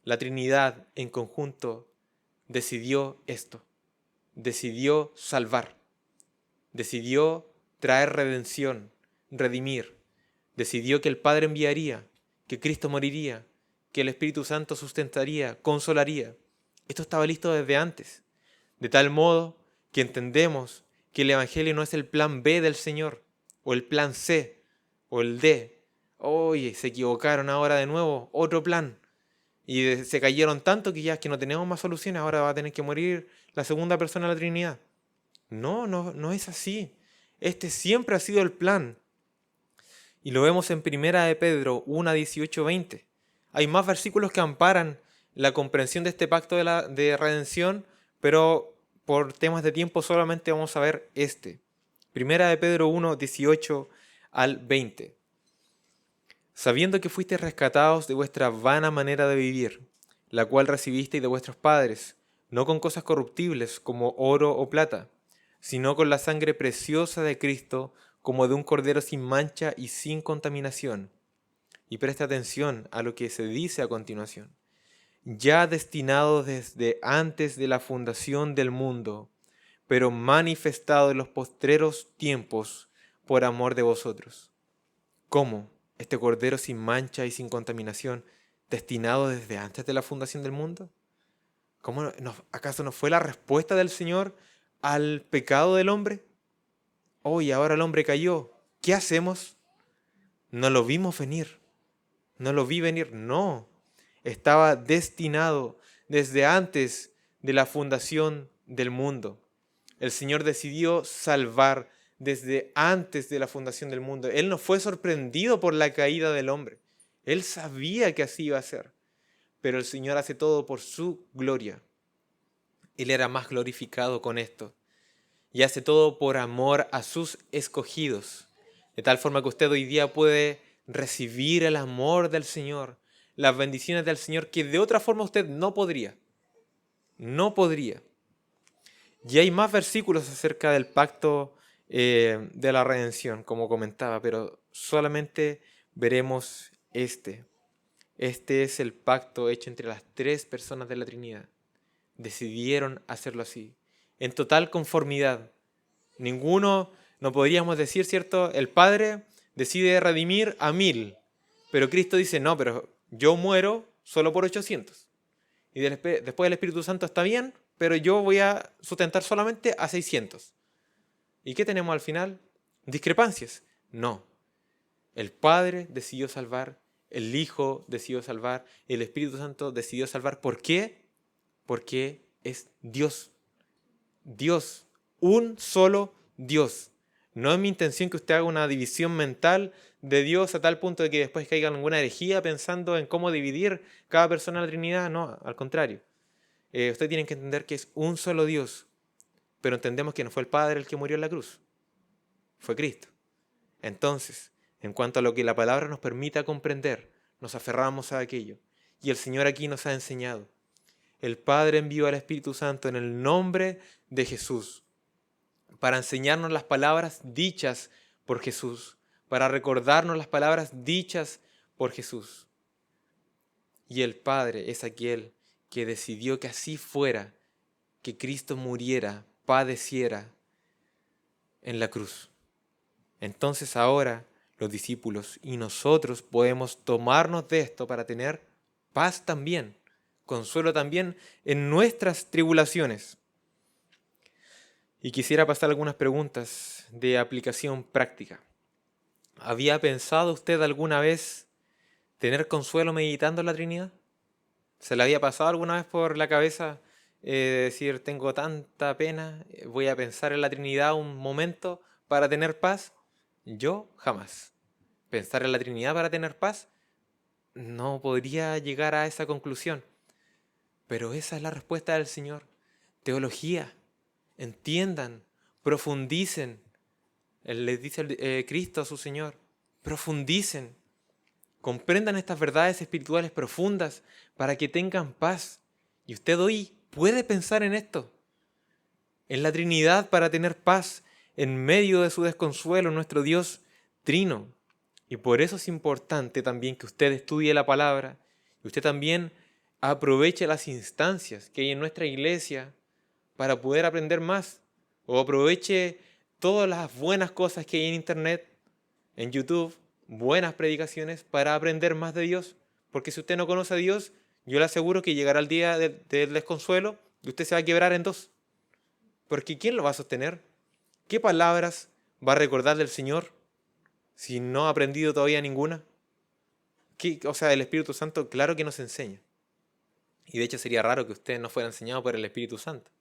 la Trinidad en conjunto decidió esto, decidió salvar, decidió traer redención, redimir, decidió que el Padre enviaría, que Cristo moriría, que el Espíritu Santo sustentaría, consolaría. Esto estaba listo desde antes, de tal modo que entendemos que el Evangelio no es el plan B del Señor, o el plan C, o el D. Oye, se equivocaron ahora de nuevo, otro plan. Y se cayeron tanto que ya es que no tenemos más soluciones, ahora va a tener que morir la segunda persona de la Trinidad. No es así. Este siempre ha sido el plan. Y lo vemos en 1 de Pedro 1, 18, 20. Hay más versículos que amparan la comprensión de este pacto de redención, pero por temas de tiempo solamente vamos a ver este. 1 de Pedro 1, 18 al 20. Sabiendo que fuisteis rescatados de vuestra vana manera de vivir, la cual recibisteis de vuestros padres, no con cosas corruptibles como oro o plata, sino con la sangre preciosa de Cristo, como de un cordero sin mancha y sin contaminación. Y presta atención a lo que se dice a continuación. Ya destinado desde antes de la fundación del mundo, pero manifestado en los postreros tiempos por amor de vosotros. ¿Cómo? Este cordero sin mancha y sin contaminación, destinado desde antes de la fundación del mundo. ¿Cómo acaso no fue la respuesta del Señor al pecado del hombre? Y ahora el hombre cayó. ¿Qué hacemos? No lo vimos venir. No lo vi venir. No. Estaba destinado desde antes de la fundación del mundo. El Señor decidió salvar desde antes de la fundación del mundo. Él no fue sorprendido por la caída del hombre. Él sabía que así iba a ser. Pero el Señor hace todo por su gloria. Él era más glorificado con esto. Y hace todo por amor a sus escogidos. De tal forma que usted hoy día puede recibir el amor del Señor, las bendiciones del Señor, que de otra forma usted no podría. No podría. Y hay más versículos acerca del pacto de la redención, como comentaba, pero solamente veremos este. Este es el pacto hecho entre las tres personas de la Trinidad. Decidieron hacerlo así, en total conformidad. Ninguno, no podríamos decir, ¿cierto? El Padre decide redimir a 1000, pero Cristo dice, no, pero yo muero solo por 800. Y después el Espíritu Santo está bien, pero yo voy a sustentar solamente a 600. ¿Y qué tenemos al final? Discrepancias. No. El Padre decidió salvar, el Hijo decidió salvar, el Espíritu Santo decidió salvar. ¿Por qué? Porque es Dios. Dios. Un solo Dios. No es mi intención que usted haga una división mental de Dios a tal punto de que después caiga en alguna herejía pensando en cómo dividir cada persona de la Trinidad. No, al contrario. Usted tiene que entender que es un solo Dios, pero entendemos que no fue el Padre el que murió en la cruz, fue Cristo. Entonces, en cuanto a lo que la palabra nos permita comprender, nos aferramos a aquello. Y el Señor aquí nos ha enseñado. El Padre envió al Espíritu Santo en el nombre de Jesús para enseñarnos las palabras dichas por Jesús, para recordarnos las palabras dichas por Jesús. Y el Padre es aquel que decidió que así fuera, que Cristo muriera, padeciera en la cruz. Entonces ahora los discípulos y nosotros podemos tomarnos de esto para tener paz también, consuelo también en nuestras tribulaciones. Y quisiera pasar algunas preguntas de aplicación práctica. ¿Había pensado usted alguna vez tener consuelo meditando en la Trinidad? ¿Se le había pasado alguna vez por la cabeza decir, tengo tanta pena, voy a pensar en la Trinidad un momento para tener paz? Yo jamás. Pensar en la Trinidad para tener paz, no podría llegar a esa conclusión. Pero esa es la respuesta del Señor. Teología. Entiendan, profundicen. Él les dice Cristo a su Señor. Profundicen. Comprendan estas verdades espirituales profundas para que tengan paz. Y usted hoy puede pensar en esto. En la Trinidad para tener paz en medio de su desconsuelo, nuestro Dios trino. Y por eso es importante también que usted estudie la palabra y usted también aproveche las instancias que hay en nuestra iglesia para poder aprender más. O aproveche todas las buenas cosas que hay en internet, en YouTube, buenas predicaciones para aprender más de Dios. Porque si usted no conoce a Dios, yo le aseguro que llegará el día del desconsuelo y usted se va a quebrar en dos. Porque ¿quién lo va a sostener? ¿Qué palabras va a recordar del Señor si no ha aprendido todavía ninguna? O sea, el Espíritu Santo claro que nos enseña. Y de hecho sería raro que usted no fuera enseñado por el Espíritu Santo.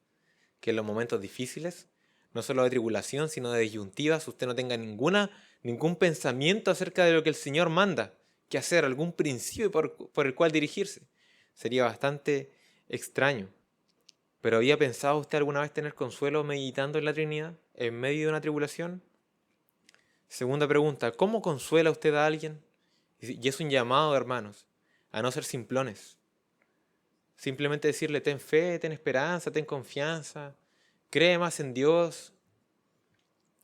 Que en los momentos difíciles, no solo de tribulación, sino de disyuntivas, usted no tenga ningún pensamiento acerca de lo que el Señor manda que hacer, algún principio por el cual dirigirse. Sería bastante extraño. ¿Pero había pensado usted alguna vez tener consuelo meditando en la Trinidad en medio de una tribulación? Segunda pregunta, ¿cómo consuela usted a alguien? Y es un llamado, hermanos, a no ser simplones. Simplemente decirle, ten fe, ten esperanza, ten confianza, cree más en Dios.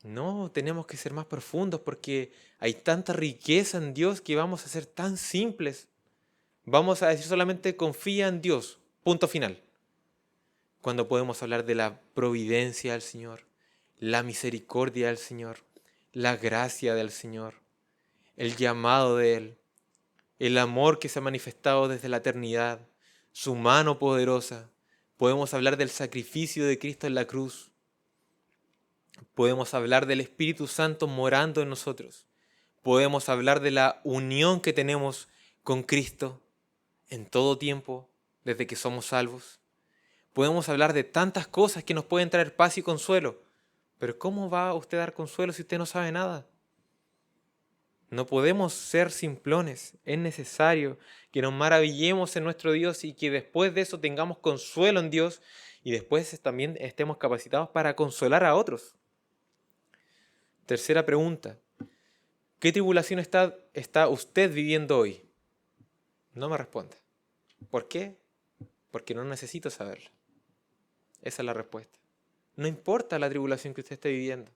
No, tenemos que ser más profundos porque hay tanta riqueza en Dios que vamos a ser tan simples. Vamos a decir solamente confía en Dios, punto final. Cuando podemos hablar de la providencia del Señor, la misericordia del Señor, la gracia del Señor, el llamado de Él, el amor que se ha manifestado desde la eternidad, su mano poderosa. Podemos hablar del sacrificio de Cristo en la cruz. Podemos hablar del Espíritu Santo morando en nosotros. Podemos hablar de la unión que tenemos con Cristo en todo tiempo, desde que somos salvos. Podemos hablar de tantas cosas que nos pueden traer paz y consuelo. Pero ¿cómo va usted a dar consuelo si usted no sabe nada? No podemos ser simplones. Es necesario que nos maravillemos en nuestro Dios y que después de eso tengamos consuelo en Dios y después también estemos capacitados para consolar a otros. Tercera pregunta. ¿Qué tribulación está usted viviendo hoy? No me responda. ¿Por qué? Porque no necesito saberlo. Esa es la respuesta. No importa la tribulación que usted esté viviendo.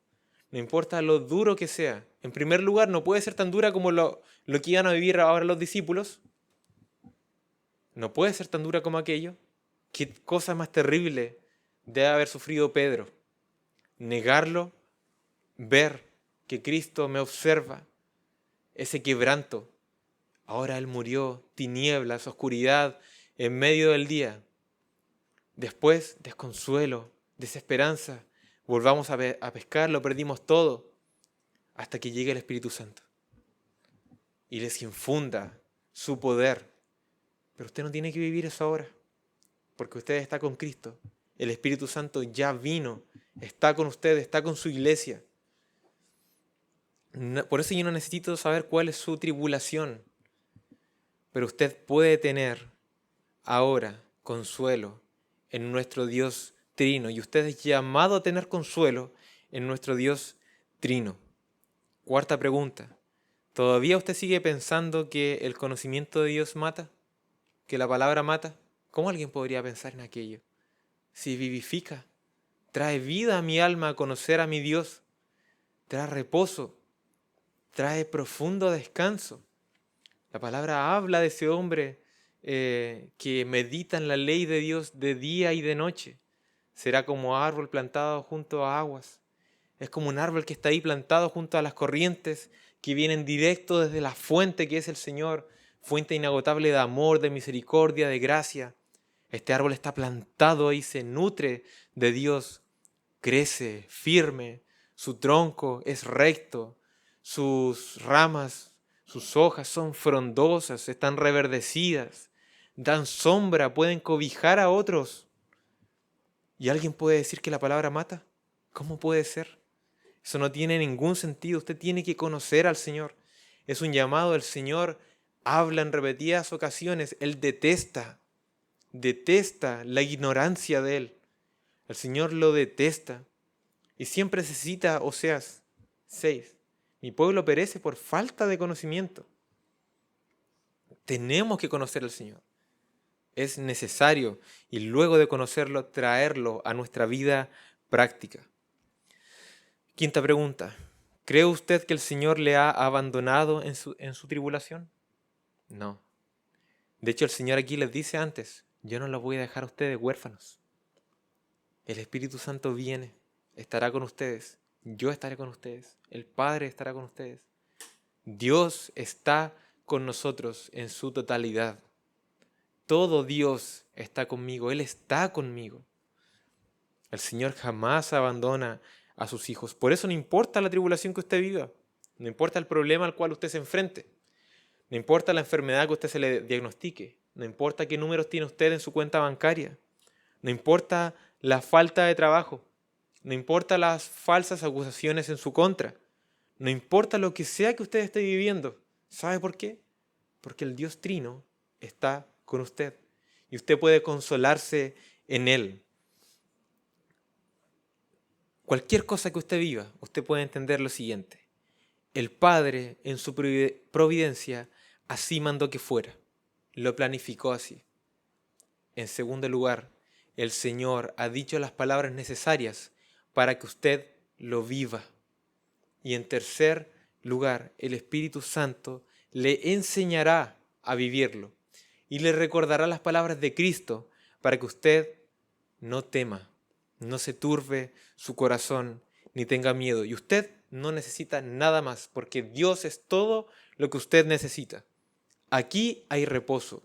No importa lo duro que sea. En primer lugar, no puede ser tan dura como lo que iban a vivir ahora los discípulos. No puede ser tan dura como aquello. ¿Qué cosa más terrible debe haber sufrido Pedro? Negarlo, ver que Cristo me observa, ese quebranto. Ahora Él murió, tinieblas, oscuridad, en medio del día. Después, desconsuelo, desesperanza. Volvamos a pescar, lo perdimos todo, hasta que llegue el Espíritu Santo y les infunda su poder. Pero usted no tiene que vivir eso ahora, porque usted está con Cristo. El Espíritu Santo ya vino, está con usted, está con su iglesia. Por eso yo no necesito saber cuál es su tribulación, pero usted puede tener ahora consuelo en nuestro Dios Trino, y usted es llamado a tener consuelo en nuestro Dios Trino. Cuarta pregunta. ¿Todavía usted sigue pensando que el conocimiento de Dios mata? ¿Que la palabra mata? ¿Cómo alguien podría pensar en aquello? Si vivifica, trae vida a mi alma a conocer a mi Dios, trae reposo, trae profundo descanso. La palabra habla de ese hombre que medita en la ley de Dios de día y de noche. Será como árbol plantado junto a aguas. Es como un árbol que está ahí plantado junto a las corrientes que vienen directo desde la fuente que es el Señor, fuente inagotable de amor, de misericordia, de gracia. Este árbol está plantado ahí, se nutre de Dios, crece firme, su tronco es recto, sus ramas, sus hojas son frondosas, están reverdecidas, dan sombra, pueden cobijar a otros. ¿Y alguien puede decir que la palabra mata? ¿Cómo puede ser? Eso no tiene ningún sentido. Usted tiene que conocer al Señor. Es un llamado. El Señor habla en repetidas ocasiones. Él detesta la ignorancia de Él. El Señor lo detesta. Y siempre se cita Oseas 6. Mi pueblo perece por falta de conocimiento. Tenemos que conocer al Señor. Es necesario. Y luego de conocerlo, traerlo a nuestra vida práctica. Quinta pregunta. ¿Cree usted que el Señor le ha abandonado en su tribulación? No. De hecho, el Señor aquí les dice antes, yo no los voy a dejar a ustedes huérfanos. El Espíritu Santo viene, estará con ustedes, yo estaré con ustedes, el Padre estará con ustedes. Dios está con nosotros en su totalidad. Todo Dios está conmigo, Él está conmigo. El Señor jamás abandona a sus hijos. Por eso no importa la tribulación que usted viva, no importa el problema al cual usted se enfrente, no importa la enfermedad que usted se le diagnostique, no importa qué números tiene usted en su cuenta bancaria, no importa la falta de trabajo, no importa las falsas acusaciones en su contra, no importa lo que sea que usted esté viviendo. ¿Sabe por qué? Porque el Dios Trino está con usted y usted puede consolarse en Él. Cualquier cosa que usted viva, usted puede entender lo siguiente. El Padre, en su providencia, así mandó que fuera. Lo planificó así. En segundo lugar, el Señor ha dicho las palabras necesarias para que usted lo viva. Y en tercer lugar, el Espíritu Santo le enseñará a vivirlo y le recordará las palabras de Cristo para que usted no tema, no se turbe su corazón ni tenga miedo. Y usted no necesita nada más porque Dios es todo lo que usted necesita. Aquí hay reposo.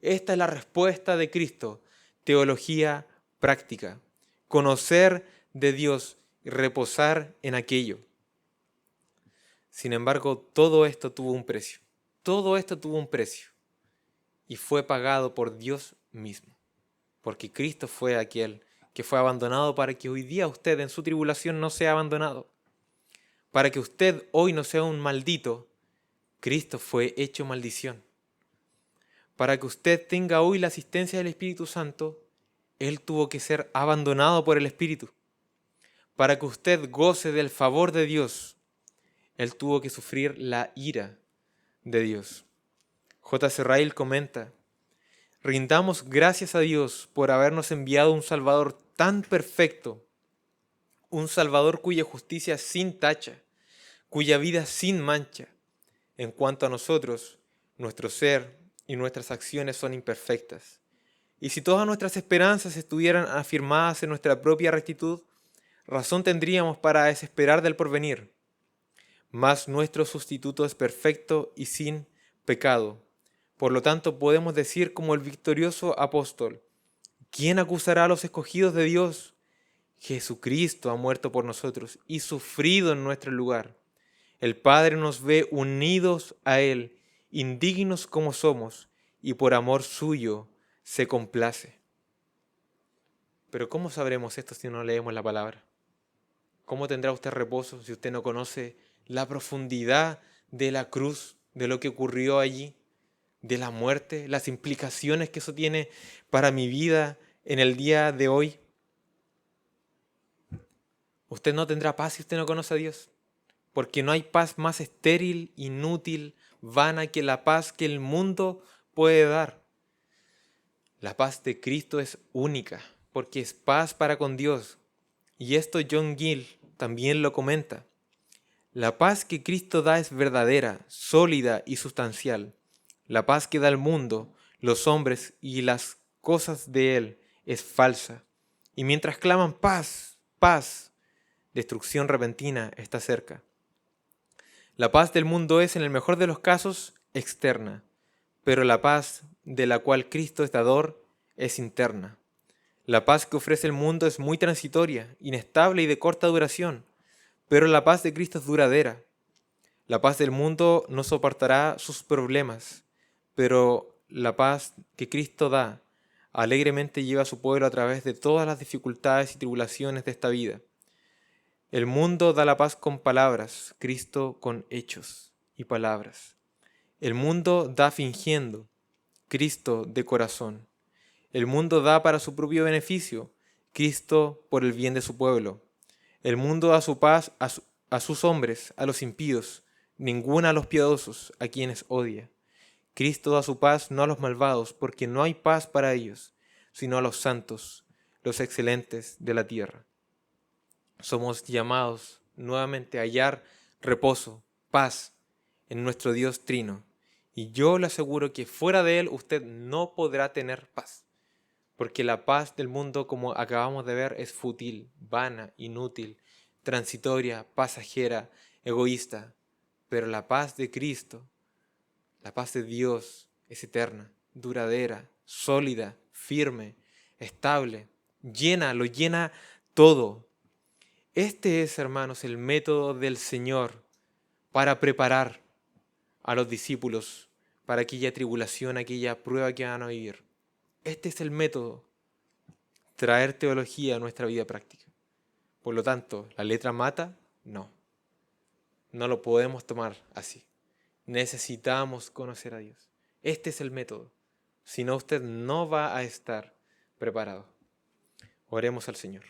Esta es la respuesta de Cristo. Teología práctica. Conocer de Dios y reposar en aquello. Sin embargo, todo esto tuvo un precio. Todo esto tuvo un precio. Y fue pagado por Dios mismo. Porque Cristo fue aquel que fue abandonado para que hoy día usted en su tribulación no sea abandonado. Para que usted hoy no sea un maldito, Cristo fue hecho maldición. Para que usted tenga hoy la asistencia del Espíritu Santo, Él tuvo que ser abandonado por el Espíritu. Para que usted goce del favor de Dios, Él tuvo que sufrir la ira de Dios. J.C. Ryle comenta, rindamos gracias a Dios por habernos enviado un Salvador tan perfecto un Salvador cuya justicia es sin tacha, cuya vida es sin mancha. En cuanto a nosotros, nuestro ser y nuestras acciones son imperfectas. Y si todas nuestras esperanzas estuvieran afirmadas en nuestra propia rectitud, razón tendríamos para desesperar del porvenir. Mas nuestro sustituto es perfecto y sin pecado. Por lo tanto, podemos decir como el victorioso apóstol: ¿quién acusará a los escogidos de Dios? Jesucristo ha muerto por nosotros y sufrido en nuestro lugar. El Padre nos ve unidos a Él, indignos como somos, y por amor suyo se complace. Pero ¿cómo sabremos esto si no leemos la palabra? ¿Cómo tendrá usted reposo si usted no conoce la profundidad de la cruz, de lo que ocurrió allí, de la muerte, las implicaciones que eso tiene para mi vida en el día de hoy? Usted no tendrá paz si usted no conoce a Dios, porque no hay paz más estéril, inútil, vana que la paz que el mundo puede dar. La paz de Cristo es única, porque es paz para con Dios. Y esto John Gill también lo comenta. La paz que Cristo da es verdadera, sólida y sustancial. La paz que da el mundo, los hombres y las cosas de él es falsa. Y mientras claman paz, paz, destrucción repentina está cerca. La paz del mundo es, en el mejor de los casos, externa, pero la paz de la cual Cristo es dador es interna. La paz que ofrece el mundo es muy transitoria, inestable y de corta duración, pero la paz de Cristo es duradera. La paz del mundo no soportará sus problemas, pero la paz que Cristo da alegremente lleva a su pueblo a través de todas las dificultades y tribulaciones de esta vida. El mundo da la paz con palabras, Cristo con hechos y palabras. El mundo da fingiendo, Cristo de corazón. El mundo da para su propio beneficio, Cristo por el bien de su pueblo. El mundo da su paz a sus hombres, a los impíos, ninguna a los piadosos, a quienes odia. Cristo da su paz no a los malvados, porque no hay paz para ellos, sino a los santos, los excelentes de la tierra. Somos llamados nuevamente a hallar reposo, paz en nuestro Dios Trino. Y yo le aseguro que fuera de Él usted no podrá tener paz. Porque la paz del mundo, como acabamos de ver, es fútil, vana, inútil, transitoria, pasajera, egoísta. Pero la paz de Cristo, la paz de Dios, es eterna, duradera, sólida, firme, estable, lo llena todo. Este es, hermanos, el método del Señor para preparar a los discípulos para aquella tribulación, aquella prueba que van a vivir. Este es el método, traer teología a nuestra vida práctica. Por lo tanto, ¿la letra mata? No. No lo podemos tomar así. Necesitamos conocer a Dios. Este es el método. Si no, usted no va a estar preparado. Oremos al Señor.